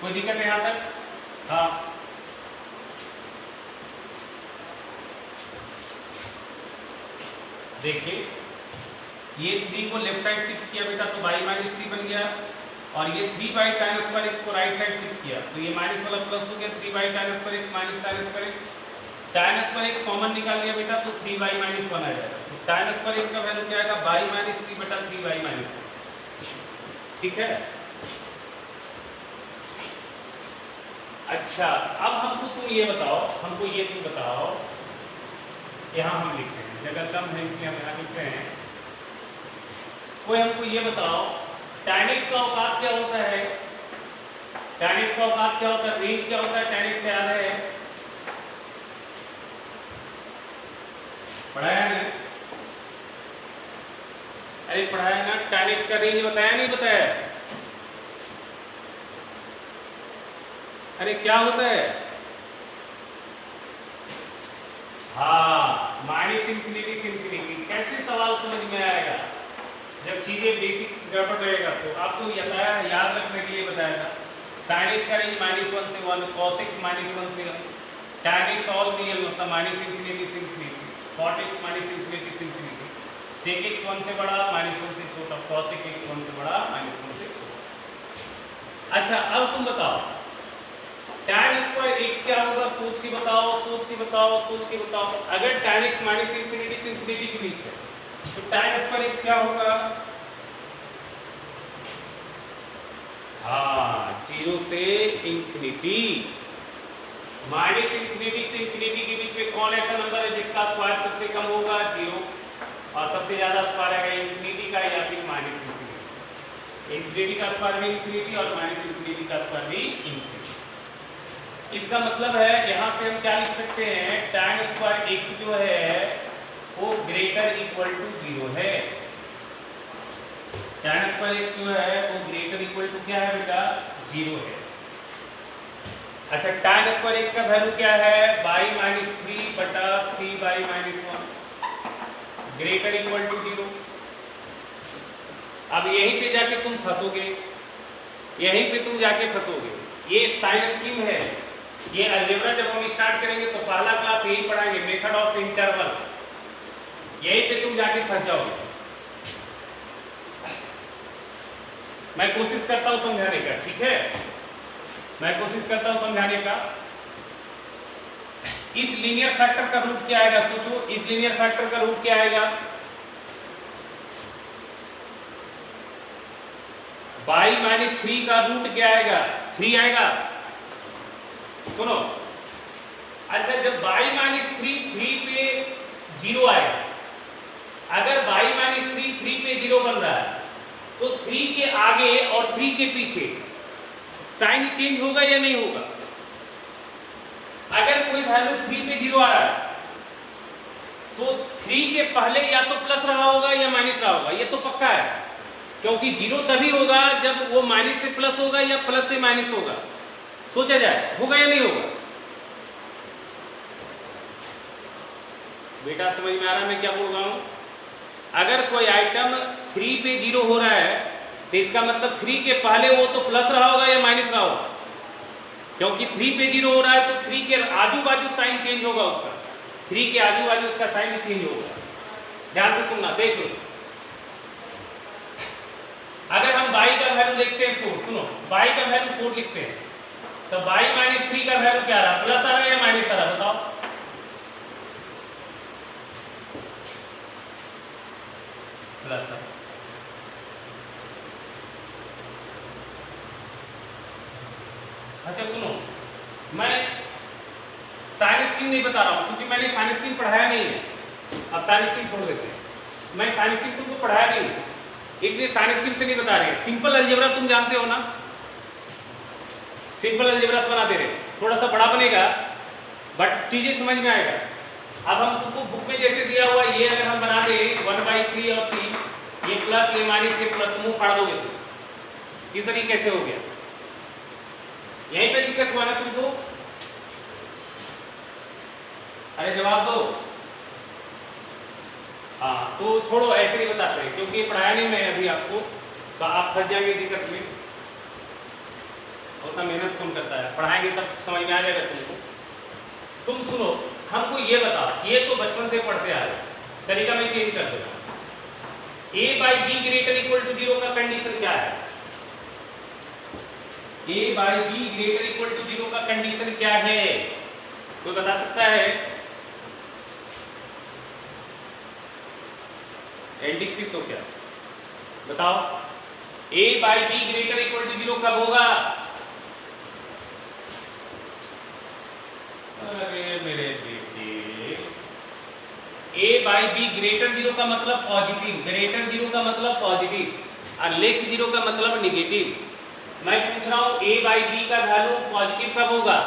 कोई दिक्कत है यहाँ तक? हाँ, देखिए ये 3 को लेफ्ट साइड शिफ्ट किया बेटा, तो y माइनस 3 बन गया, और ये 3y tan स्क्वायर x को राइट साइड शिफ्ट किया, तो ये माइनस वाला प्लस हो गया, 3y tan square x minus tan square x। tan square x common निकाल लिया बेटा, तो 3y माइनस 1 आ जाएगा। तो tan स्क्वायर x का वैल्यू क्या आएगा? y माइनस 3 बटा 3y माइनस 1। ठीक है, अच्छा अब हमको तुम ये बताओ, हमको ये तुम बताओ, यहाँ हम लिखते हैं, जगह कम है इसलिए हम यहाँ लिख रहे हैं। कोई हमको ये बताओ tan x का औकात क्या होता है? tan x का औकात क्या होता है? रेंज क्या होता है tan x का? याद है? पढ़ाया नहीं? अरे पढ़ाया ना, tan x का रेंज बताया नहीं बताया? अरे क्या होता है? हाँ, माइनस इंफिनिटी से इंफिनिटी। कैसे सवाल समझ में आएगा? जब चीजें बेसिक गड़बड़ रहेगा। तो आपको याद रखने के लिए बताया था, साइन एक्स का रेंज -1 से 1, cos x -1 से 1, tan x ऑल रियल मतलब माइनस इंफिनिटी से infinity, cot x minus infinity से इंफिनिटी, sec x 1 से बड़ा -1 से छोटा, cos x 1 से बड़ा -1 से छोटा। अच्छा अब तुम बताओ tan स्क्वायर x क्या होगा, सोच के बताओ, सोच के बताओ, सोच के बताओ। अगर tan x माइनस इंफिनिटी से इंफिनिटी के बीच है तो tan स्क्वायर x क्या होगा? हाँ, 0 से इंफिनिटी। माइनस इंफिनिटी से इंफिनिटी के बीच में कौन ऐसा नंबर है जिसका स्क्वायर सबसे कम होगा? 0, और सबसे ज्यादा स्क्वायर है इंफिनिटी का या फिर माइनस इंफिनिटी। इंफिनिटी का स्क्वायर भी इंफिनिटी और माइनस इंफिनिटी का स्क्वायर भी इंफिनिटी। इसका मतलब है यहाँ से हम क्या लिख सकते हैं, tan स्क्वायर x जो है वो ग्रेटर इक्वल टू 0 है। tan स्क्वायर x जो है वो ग्रेटर इक्वल टू क्या है बेटा? 0 है। अच्छा, tan स्क्वायर x का वैल्यू क्या है? बाई माइनस 3 बटा 3 by minus 1 greater equal to 0। अब यहीं पे जाके तुम फंसोगे, यहीं पे तुम जाके फंसोगे। ये साइन स्कीम है, ये अलजेब्रा जब हम स्टार्ट करेंगे तो पहला क्लास यही पढ़ाएंगे, मेथड ऑफ इंटरवल। यहीं पे तुम जाके फंस जाओगे। मैं कोशिश करता हूं समझाने का, ठीक है? मैं कोशिश करता हूं समझाने का। इस लीनियर फैक्टर का रूट क्या आएगा? सोचो, इस लीनियर फैक्टर का रूट क्या आएगा? बाई माइनस 3 का रूट क्या आएगा? 3 आएगा। सुनो, अच्छा जब बाई माइनस 3 पे 0 आएगा, अगर बाई माइनस 3 पे 0 बन रहा है तो 3 के आगे और 3 के पीछे साइन चेंज होगा या नहीं होगा? अगर कोई वैल्यू 3 पे 0 आ रहा है तो 3 के पहले या तो प्लस रहा होगा या माइनस रहा होगा, ये तो पक्का है, क्योंकि 0 तभी होगा जब वो माइनस से प्लस होगा या प्लस से माइनस होगा। सोचा जाए, होगा या नहीं होगा? बेटा समझ में आ रहा है मैं क्या बोल रहा हूं? अगर कोई आइटम 3 पे 0 हो रहा है तो इसका मतलब 3 के पहले वो तो प्लस रहा होगा या माइनस रहा होगा, क्योंकि 3 पे 0 हो रहा है तो 3 के आजू बाजू साइन चेंज होगा उसका, 3 के आजू बाजू उसका साइन भी चेंज होगा। ध्यान से सुनना, देख लो। अगर हम बाई का वैल्यू देखते हैं 4, सुनो, बाई का वैल्यू 4 लिखते हैं तो बाई माइनस 3 का वैल्यू क्या आ रहा? प्लस आ रहा है या माइनस आ रहा? बताओ। प्लस। अच्छा सुनो, मैं साइन स्कीम नहीं बता रहा हूं क्योंकि मैंने साइन स्कीम पढ़ाया नहीं है। अब साइन स्कीम छोड़ देते हैं, मैं साइन स्कीम तुमको पढ़ाया नहीं है, इसलिए साइन स्कीम से नहीं बता रहे। सिंपल अलजेब्रा तुम जानते हो ना, सिंपल अलजेब्रा बना दे रहे, थोड़ा सा बड़ा बनेगा बट चीजें समझ में आएगा। अब हम तुमको बुक में जैसे दिया हुआ ये अगर हम बना दे 1/3 और 3, ये प्लस ये माइनस ये प्लस, मुंह फाड़ दोगे तुम। इस तरीके कैसे हो गया? यहीं पे दिक्कत हुआ ना तुमको? अरे जवाब दो। हाँ तो छोड़ो, ऐसे नहीं बताते हैं क्योंकि पढ़ाया नहीं मैं अभी आपको, तो आप फंस जाएंगे दिक्कत में। उतना मेहनत कौन करता है, पढ़ाएंगे तब समझ में आ जाएगा तुमको। तुम सुनो, हमको ये बताओ, ये तो बचपन से पढ़ते आ रहे, तरीका मैं चेंज कर देता हूँ। a/b ग्रेटर इक्वल टू 0 का कंडीशन क्या है? a/b ग्रेटर इक्वल टू 0 का कंडीशन क्या है? कोई बता सकता है? एंडिंग पीस हो क्या? बताओ। a/b ग्रेटर इक्वल टू 0 कब होगा? अरे मेरे बेटे, a/b ग्रेटर 0 का मतलब पॉजिटिव, ग्रेटर 0 का मतलब पॉजिटिव और लेस 0 का मतलब निगेटिव। मैं पूछ रहा हूं a/b का वैल्यू पॉजिटिव कब होगा?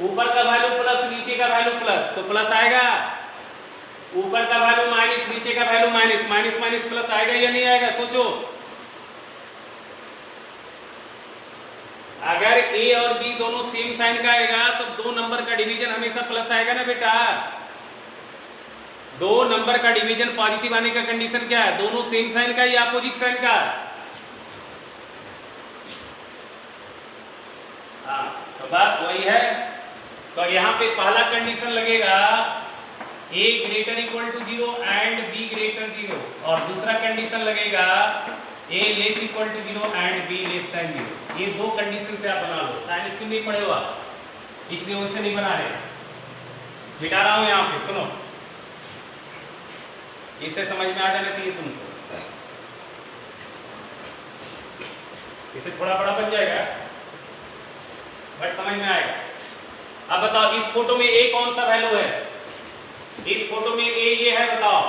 ऊपर का वैल्यू प्लस, नीचे का वैल्यू प्लस, तो प्लस आएगा। ऊपर का वैल्यू माइनस, नीचे का value minus, minus minus plus आएगा या नहीं आएगा? सोचो। अगर a और b दोनों सेम साइन का आएगा तो दो नंबर का डिवीजन हमेशा प्लस आएगा ना बेटा। दो नंबर का डिवीजन पॉजिटिव आने का कंडीशन क्या है? दोनों सेम साइन का या अपोजिट साइन का? हाँ तो बस वही है। तो यहाँ पे पहला कंडीशन लगेगा a greater equal to 0 and b greater 0, और दूसरा कंडीशन लगेगा a less equal to 0 and b less than 0। ये दो कंडीशन से आप बना लो। साइन स्कीम नहीं पढ़े हो आप? इसलिए उसे नहीं बना रहे, मिटा रहा हूं यहाँ पे। सुनो, इसे समझ में आ जाना चाहिए तुमको। इसे थोड़ा बड़ा बन जाएगा बट समझ में आएगा। अब बताओ इस फोटो में ए कौन सा वैल्यू है? इस फोटो में ए ये है, बताओ,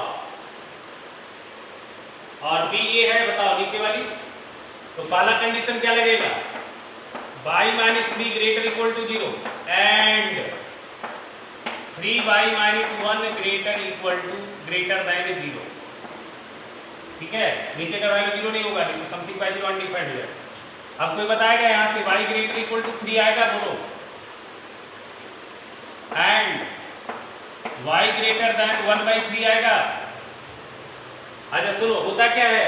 और बी ये है, बताओ नीचे वाली। तो पहला कंडीशन क्या लगेगा? y minus 3 greater equal to 0 and 3y minus 1 greater equal to greater than 0। ठीक है, नीचे का वैल्यू 0 नहीं होगा, नहीं तो समथिंग बाय 0 अनडिफाइंड हो जाएगा। अब कोई बताएगा यहां से y ग्रेटर इक्वल टू 3 आएगा, बोलो, एंड y ग्रेटर देन 1/3 आएगा। अच्छा सुनो, होता क्या है,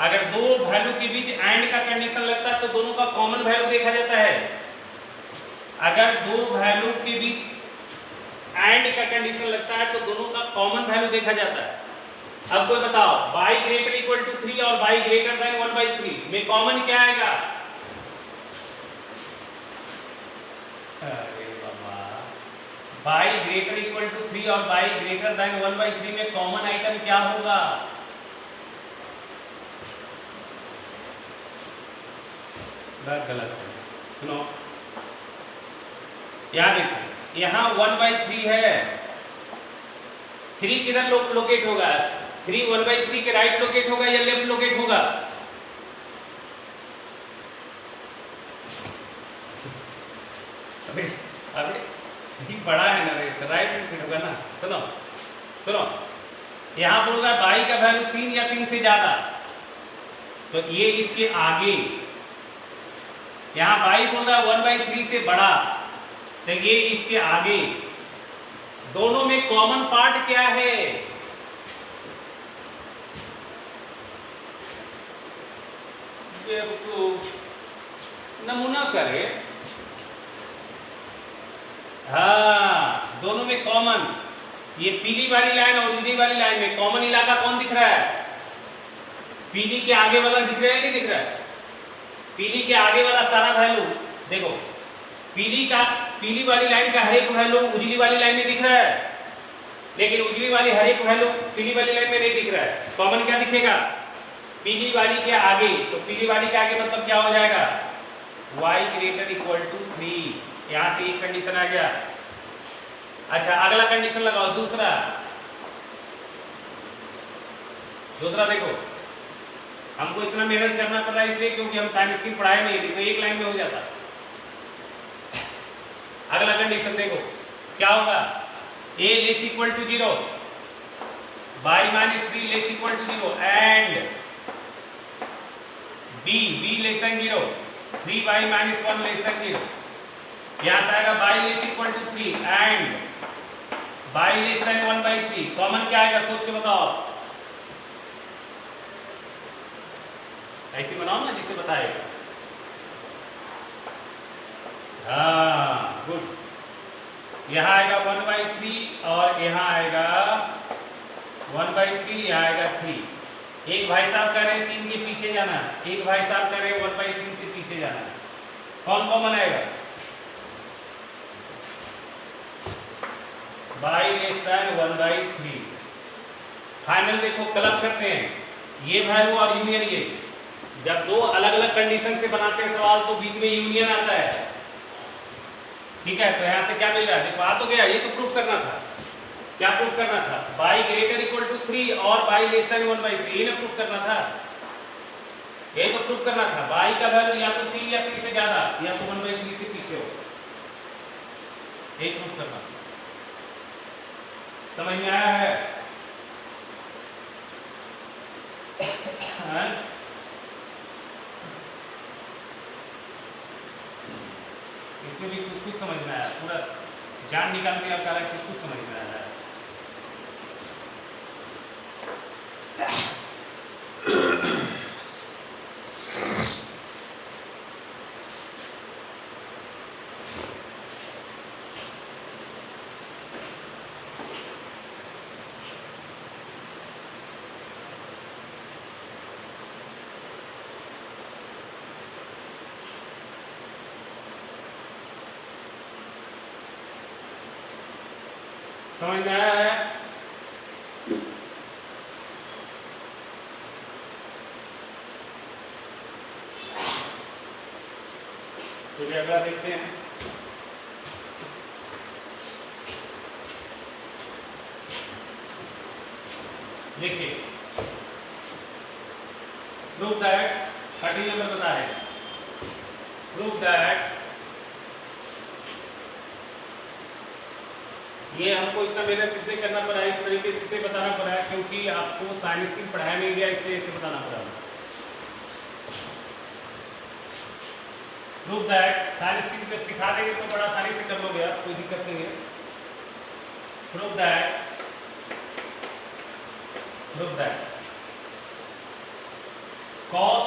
अगर दो वैल्यू के बीच एंड का कंडीशन लगता है तो दोनों का कॉमन वैल्यू देखा जाता है। अगर दो वैल्यू के बीच एंड का कंडीशन लगता है तो दोनों का कॉमन वैल्यू देखा जाता है। अब कोई बताओ y ग्रेटर इक्वल टू 3 और y ग्रेटर देन 1/3 में कॉमन क्या आएगा? अरे बाबा, y ग्रेटर इक्वल टू 3 और y ग्रेटर देन 1/3 में कॉमन आइटम क्या होगा? गलत है, सुनो, यहाँ देखो, यहाँ 1/3 है, 3 किधर लोकेट होगा? 3 1/3 के राइट लोकेट होगा या लेफ्ट लोकेट होगा? अबे अबे 3 बड़ा है ना, राइट लोकेट होगा ना। सुनो सुनो, यहाँ बोल रहा है y का वैल्यू 3 या 3 से ज्यादा, तो ये इसके आगे। यहाँ y बोल रहा है 1/3 से बड़ा, तो ये इसके आगे। दोनों में कॉमन पार्ट क्या है? नमूना करे, हाँ, दोनों में कॉमन, ये पीली वाली लाइन और उजली वाली लाइन में कॉमन इलाका कौन दिख रहा है? पीली के आगे वाला दिख रहा है, नहीं दिख रहा है? पीली के आगे वाला सारा वैल्यू देखो, पीली वाली लाइन का हर एक वैल्यू उजली वाली लाइन में दिख रहा है, लेकिन उजली वाली हर एक वैल्यू पीली वाली लाइन में नहीं दिख रहा है। कॉमन क्या दिखेगा? पीली वाली के आगे। तो पीली वाली के आगे मतलब क्या हो जाएगा? y greater equal to 3। यहां से एक कंडीशन आ गया। अच्छा अगला कंडीशन लगाओ, दूसरा देखो, हमको इतना मेहनत करना पड़ रहा है इसलिए क्योंकि हम साइंस की पढ़ाई नहीं थी, तो एक लाइन में हो जाता। अगला कंडीशन देखो क्या होगा? a less equal to 0, y minus 3 less equal to 0 and b less than 0, 3y minus 1 less than 0। यहां से आएगा y less equal to 3 and y less than 1/3। Common क्या आएगा? सोच के बताओ। ऐसे बनाओ ना जिससे बताएगा। हाँ गुड, यहाँ आएगा 1/3 और यहाँ आएगा 1/3, यहाँ आएगा 3। एक भाई साहब कह रहे हैं 3 के पीछे जाना, एक भाई साहब कह रहे हैं 1/3 से पीछे जाना। कौन कॉमन आएगा? y less than 1/3। फाइनल देखो, क्लब करते हैं ये वैल्यू और यूनियन ये। जब दो अलग अलग कंडीशन से बनाते हैं सवाल तो बीच में यूनियन आता है। ठीक है, तो यहाँ से क्या मिल रहा है? देखो आ तो गया, ये तो प्रूफ करना था। क्या प्रूफ करना था? y ग्रेटर इक्वल टू 3 और y लेस देन 1/3, ये ना प्रूफ करना था। ये तो प्रूफ करना था y का वैल्यू या तो 3 या 3 से ज्यादा या तो 1/3 से पीछे हो। ये प्रूफ करना समझ में आया है? इसमें भी कुछ समझ में आया, पूरा जान निकाल के आपका कुछ समझ में आया है। समझ में आया है? तो अगला देखते हैं। देखिए प्रूफ दैट 13 नंबर बता रहे हैं, प्रूफ दैट, ये हमको इतना मेहनत इसलिए करना पड़ा है, इस तरीके से इसे बताना पड़ा है क्योंकि आपको साइंस की पढ़ाया नहीं गया, इसलिए इसे बताना पड़ा। प्रूफ दैट, साइंस की जब सिखा देंगे तो बड़ा आसानी से कर लोगे आप, कोई दिक्कत नहीं है। प्रूफ दैट cos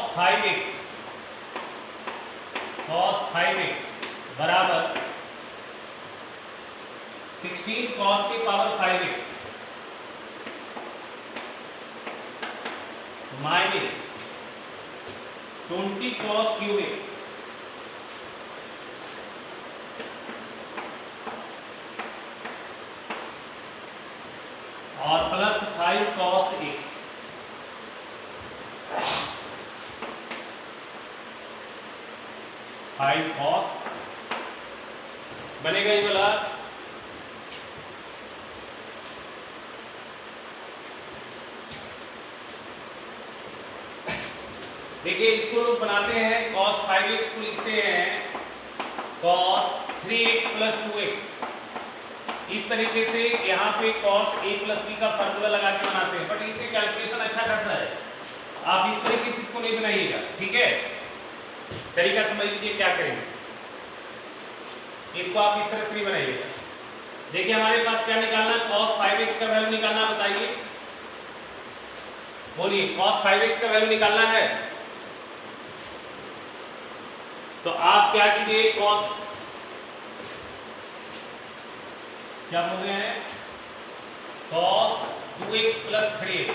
5x बराबर 16 cos की power 5x minus 20 cos cube x और प्लस 5 cos x बनेगा ये वाला। देखिए इसको लोग बनाते हैं cos 5x को लिखते हैं cos 3x प्लस 2x, इस तरीके से यहाँ पे cos a प्लस b का फॉर्मूला लगा के बनाते हैं, बट इसे कैलकुलेशन अच्छा खासा है, आप इस तरीके से इसको नहीं बनाइएगा, ठीक है? तरीका समझ लीजिए क्या करेंगे, इसको आप इस तरह से नहीं बनाइएगा। देखिए हमारे पास क्या निकालना है, cos 5x का वैल्यू निकालना, बताइए, बोलिए, cos 5x का वैल्यू निकालना है। तो आप क्या कीजिए, cos, क्या बोल रहे हैं, cos 2x प्लस 3x,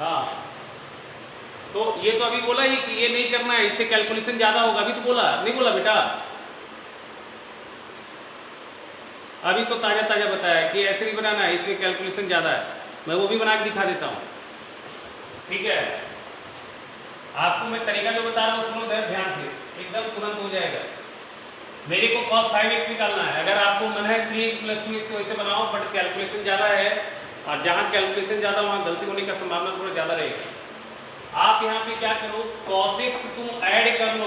हाँ, तो ये तो अभी बोला ही कि ये नहीं करना है, इससे कैलकुलेशन ज्यादा होगा, अभी तो बोला नहीं, बोला बेटा, अभी तो ताजा ताजा बताया कि ऐसे नहीं बनाना है, इसमें कैलकुलेशन ज्यादा है, मैं वो भी बना के दिखा देता हूँ, ठीक है? आपको मैं तरीका जो बता रहा हूँ सुनो ध्यान से, एकदम तुरंत हो जाएगा। मेरे को cos 5x निकालना है, अगर आपको मन है 3x प्लस 2x वैसे बनाओ, बट कैलकुलेशन ज्यादा है, और जहाँ कैलकुलेशन ज्यादा वहाँ गलती होने का संभावना थोड़ा ज्यादा रहेगा। आप यहाँ पे क्या करो, cos x तुम ऐड कर लो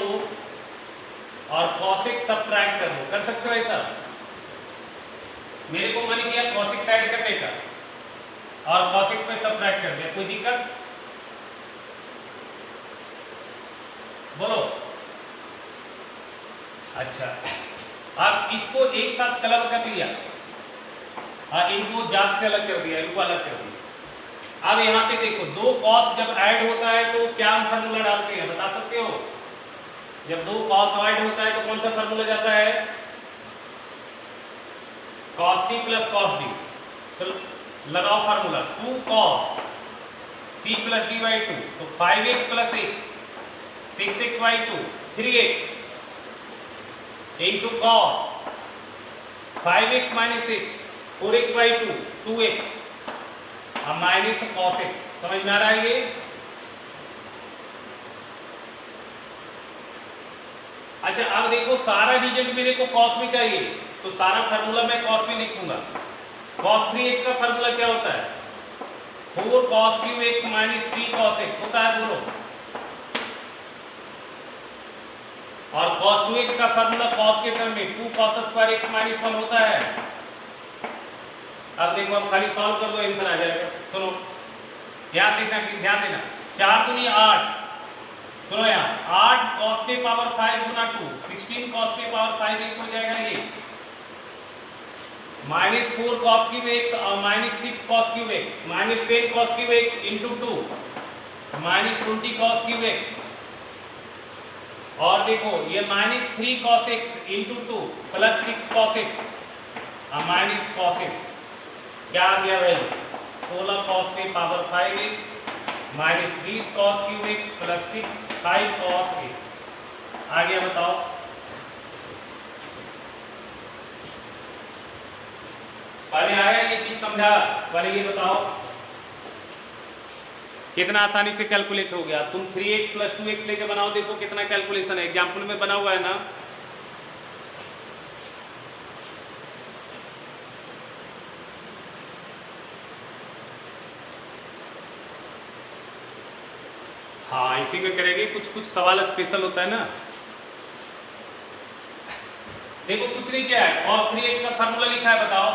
और cos x सब्ट्रैक्ट कर लो, कर सकते हो ऐसा? मेरे को मन किया cos x ऐड करने का और cos x पे सब्ट्रैक्ट कर दिया, कोई दिक्कत? बोलो। अच्छा, आप इसको एक साथ क्लब कर लिया और इनको जात से अलग कर दिया, इनको अलग कर दिया। अब यहाँ पे देखो, दो cos जब ऐड होता है तो क्या फॉर्मूला डालते हैं, बता सकते हो? जब दो cos ऐड होता है तो कौन सा फॉर्मूला जाता है? cos c plus cos d, तो लगाओ formula, 2 cos c plus d by 2, तो 5x plus x 6x by 2 3x into cos 5x minus x 4x by 2 2x और माइनस cos x, समझ में आ रहा है ये? अच्छा अब देखो, सारा रिजल्ट मेरे को cos में चाहिए, तो सारा फार्मूला मैं cos में लिखूंगा। cos 3x का फार्मूला क्या होता है? 4 cos cube x minus 3 cos x होता है, बोलो। और cos 2x का फार्मूला cos के टर्म में 2 cos स्क्वायर x माइनस 1 होता है। अब देखो, अब खाली सॉल्व कर दो, आंसर आ जाएगा। सुनो, ध्यान देना, 4 दूनी 8, सुनो यहाँ 8 cos के पावर 5 गुना 2 16 cos के पावर 5x हो जाएगा ये, माइनस 4 cos क्यूब x और minus 6 cos cube x minus 10 cos cube x into 2 minus 20 cos cube x, और देखो ये minus 3 cos x into 2 plus 6 cos x और माइनस cos x, क्या आ गया वैल्यू? 16 cos के power 5x minus 20 cos cube x plus 5 cos x आ गया, बताओ। पहले आया ये चीज समझा? पहले ये बताओ कितना आसानी से कैलकुलेट हो गया। तुम 3x + 2x लेके बनाओ, देखो कितना कैलकुलेशन है। एग्जाम्पल में बना हुआ है ना। हाँ इसी में करेंगे। कुछ कुछ सवाल स्पेशल होता है ना। देखो कुछ नहीं किया है। cos 3x का फार्मूला लिखा है, बताओ।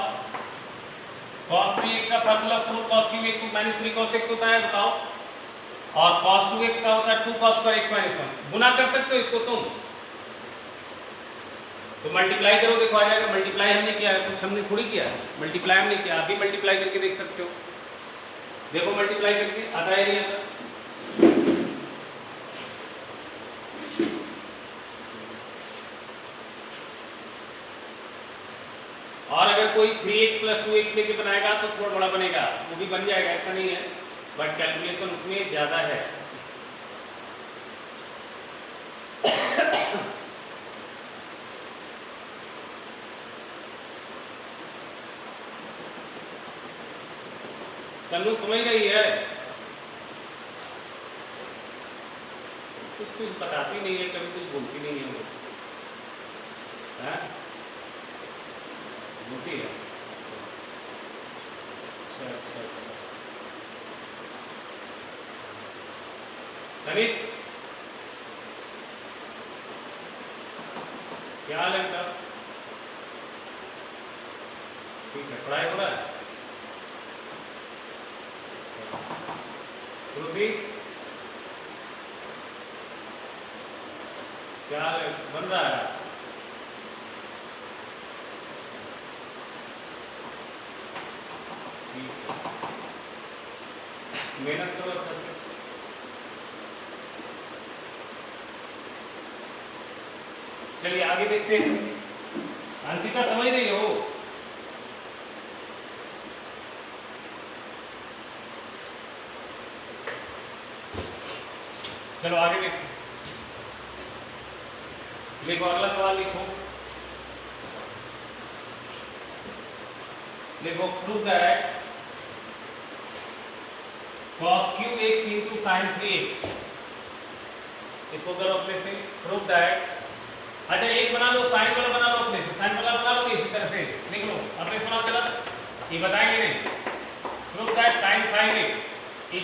cos 3x का formula 4 cos cube x - 3 cos x होता है, बताओ। और cos 2x का होता है 2 cos पर x - 1। गुना कर सकते हो इसको तुम, तो मल्टीप्लाई करो, देखो आ जाएगा। मल्टीप्लाई हमने किया है, कुछ हमने थोड़ी किया है। मल्टीप्लाई हमने किया, आप भी मल्टीप्लाई करके देख सकते हो। देखो मल्टीप्लाई करके आता है नहीं आता। और अगर कोई 3x + 2x लेके बनाएगा तो थोड़ा बड़ा बनेगा, वो भी बन जाएगा, ऐसा नहीं है, बट कैलकुलेशन उसमें ज़्यादा है। तन्नू समझ रही है? कुछ बताती नहीं है, कभी कुछ बोलती नहीं है वो। बोलती है? अच्छा अच्छा अच्छा। तनिष्क क्या हाल है इनका? ठीक है, पढ़ाई हो रहा है? श्रुति क्या हाल है, बन रहा है? ठीक है, मेहनत करो अच्छा से। चलिए आगे देखते हैं। अंशिका समझ रही हो? चलो आगे देखो। देखो अगला सवाल लिखो। देखो prove that cos cube x * sin 3x। इसको करो अपने से। प्रूव दैट, अच्छा एक बना लो, साइन वाला बना लो अपने से। साइन वाला बना लोगे इसी तरह से, लिख लो अपने से। बनाओ चला, ये बताएंगे नहीं। Prove that sin 5x =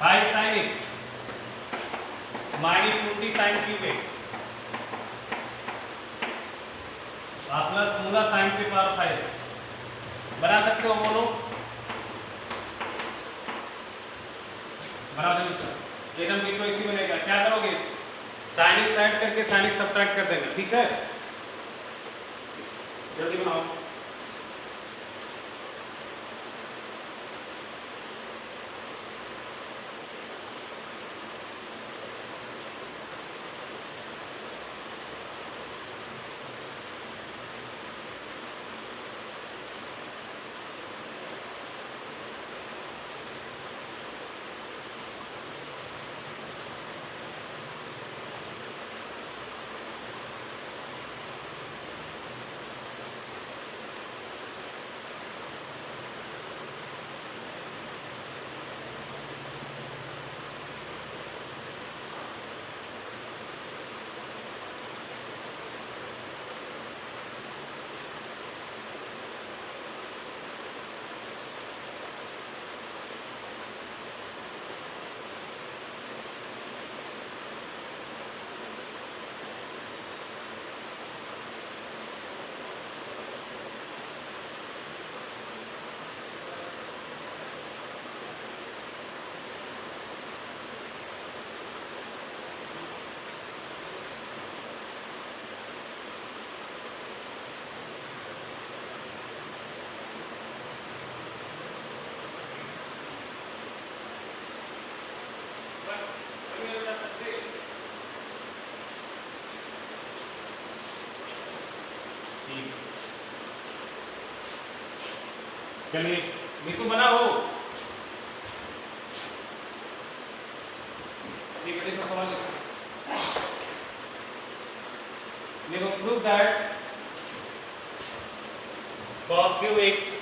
5 sin x - 20 sin cube x plus 16 sin की पावर 5x। बना सकते हो? बोलो, बना दो। एकदम बिल्कुल इसी बनेगा। क्या करोगे? sin x ऐड करके sin x सब्ट्रैक्ट कर देना, ठीक है? जल्दी बनाओ। चलिए विशु बना हो। ठीक है, देखो सवाल देखो। Prove that cos cube x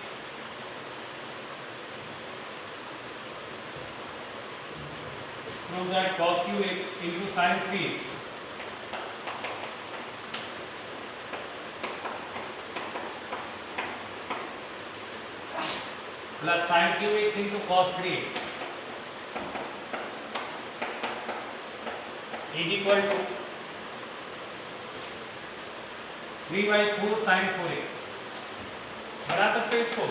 from that cos cube x into sin 3x plus sin cube x into cos 3x is equal to 3/4 sin 4x। बढ़ा सकते हैं इसको,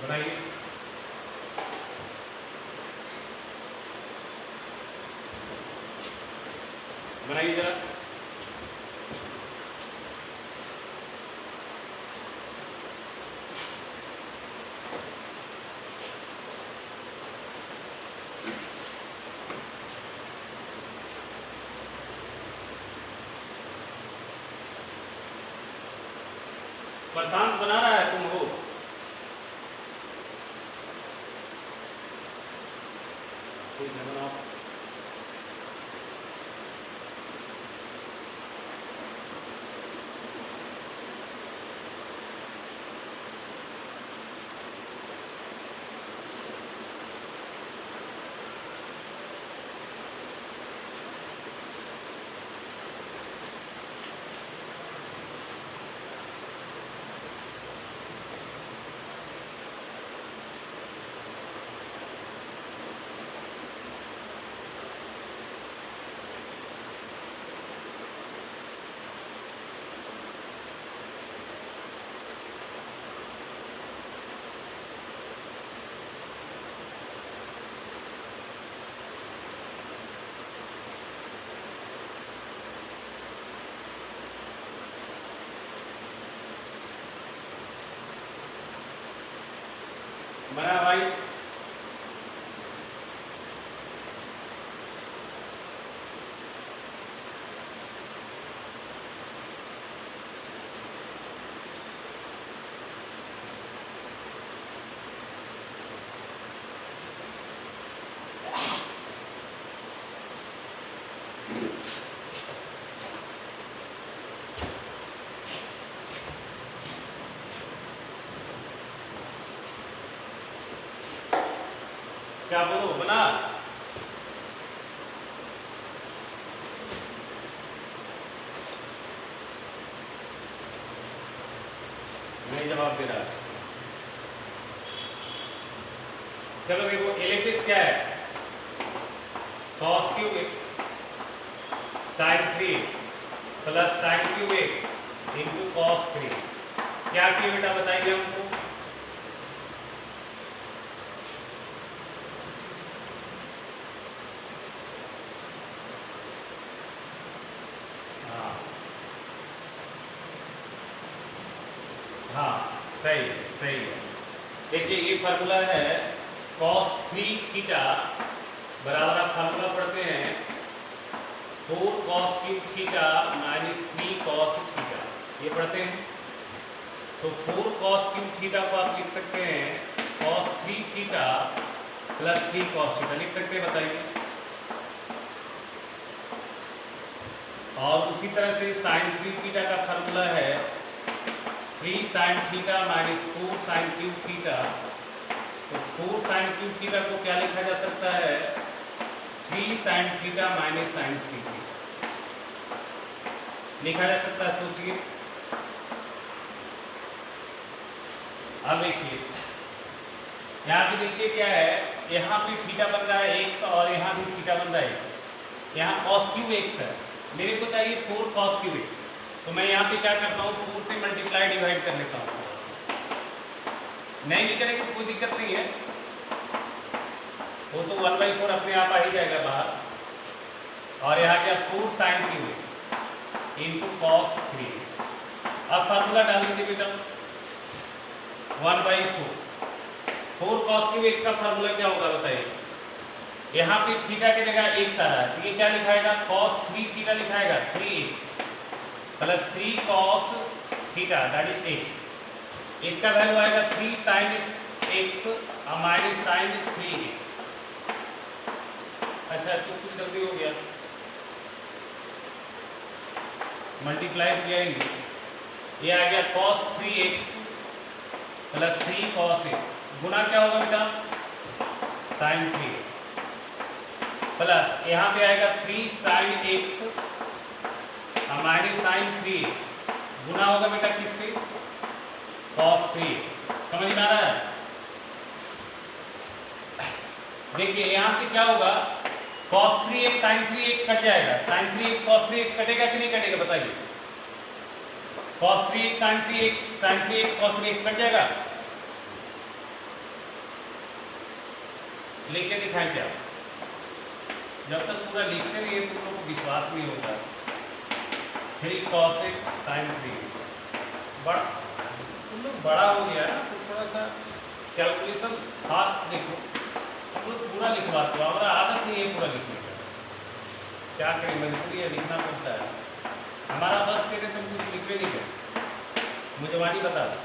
बढ़ाइए। बनाइए जरा। प्रशांत बना रहा है, तुम हो? ठीक है, बनाओ। बना भाई। क्या बोलो, बना? नहीं जवाब दे रहा। चलो देखो, एलएचएस क्या है? cos cube x sin 3x plus sin cube x into cos 3x। क्या किया बेटा, बताइए हमको। हाँ, सही है, सही है। देखिए ये फार्मूला है cos 3 थीटा बराबर, आप फार्मूला पढ़ते हैं 4 cos cube theta minus 3 cos theta, ये पढ़ते हैं। तो 4 cos क्यूब थीटा को आप लिख सकते हैं cos 3 theta plus 3 cos theta, लिख सकते हैं, बताइए। और उसी तरह से sin 3 थीटा का फार्मूला है 3 sin theta minus 4 sin cube theta. तो 4 sin क्यूब थीटा को क्या लिखा जा सकता है? 3 sin theta minus sin 3 theta लिखा जा सकता है, सोचिए। अब देखिए यहाँ पे, देखिए क्या है, यहाँ पे थीटा बन रहा है x और यहाँ भी थीटा बन रहा है x। यहाँ cos क्यूब x है, मेरे को चाहिए 4 cos क्यूब x। तो मैं यहाँ पे क्या करता हूँ, 4 से मल्टीप्लाई डिवाइड कर लेता हूँ। नहीं भी करेंगे तो कोई दिक्कत नहीं है, वो तो 1/4 अपने आप आ ही जाएगा बाहर। और यहाँ क्या, 4 sin cube x into cos 3x। अब फार्मूला डाल दीजिए बेटा, 1/4। 4 cos क्यूब x का फार्मूला क्या होगा बताइए। यहाँ पे थीटा की जगह x आ रहा है, तो ये क्या लिखाएगा, cos 3 थीटा लिखाएगा 3x plus 3 cos theta that is x। इसका वैल्यू आएगा 3 sin x और माइनस sin 3x। अच्छा, कुछ गलती हो गया, मल्टीप्लाई किया ही नहीं। ये आ गया cos 3x plus 3 cos x गुना क्या होगा बेटा sin 3x प्लस यहाँ पे आएगा 3 sin x minus sin 3x गुना होगा बेटा किससे cos 3x। समझ में आ रहा है? देखिए यहाँ से क्या होगा cos 3x sin 3x cut जाएगा, sin 3x cos 3x कटेगा कि नहीं कटेगा बताइए? cos 3x sin 3x cos 3x cut जाएगा। लिख के दिखाएं क्या? जब तक पूरा लिखते नहीं है तुम लोग को विश्वास नहीं होता। 3 cos x sin 3x तुम लोग बड़ा हो गया है ना तो थोड़ा सा कैलकुलेशन फास्ट देखो, तुम लोग पूरा लिखवाते हो, हमारा आदत नहीं है पूरा लिखने का। क्या करें, मजबूरी है, लिखना पड़ता है। हमारा बस के तुम कुछ लिखवे नहीं गए, मुझे वाणी बता दो।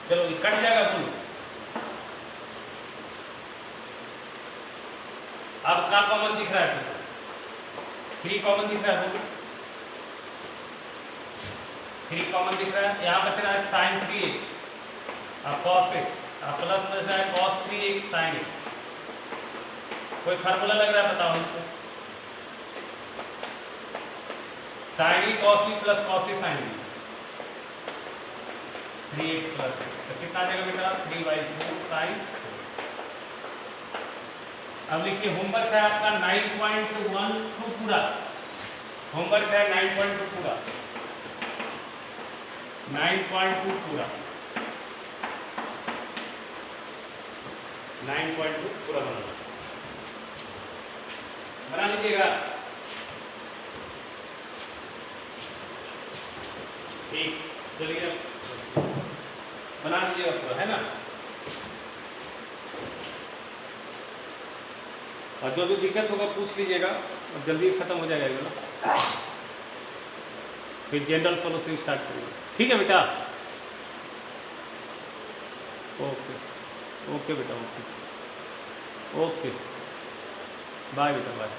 चलो ये कट जाएगा, बोलो अब क्या कॉमन दिख रहा है तुमको? 3 कॉमन दिख रहा है, बोलो 3 कॉमन दिख रहा है। यहाँ बच रहा है sin 3x और cos x और प्लस बच रहा है cos 3x sin x। कोई फार्मूला लग रहा है बताओ हमको? sin e cos b plus cos e sin b 3x plus x तो कितना आ जाएगा बेटा 3/4 sin। अब लिखिए होमवर्क है आपका 9.12 पूरा, होमवर्क है 9.2 पूरा, 9.2 पूरा, 9.2 पूरा बना लीजिएगा। ठीक, चलिए बना लीजिएगा पूरा, है ना? और जो भी दिक्कत होगा पूछ लीजिएगा, और जल्दी खत्म हो जाएगा ना, फिर जनरल सॉल्यूशन स्टार्ट करिए। ठीक है बेटा? ओके ओके बेटा, ओके ओके, बाय बेटा, बाय।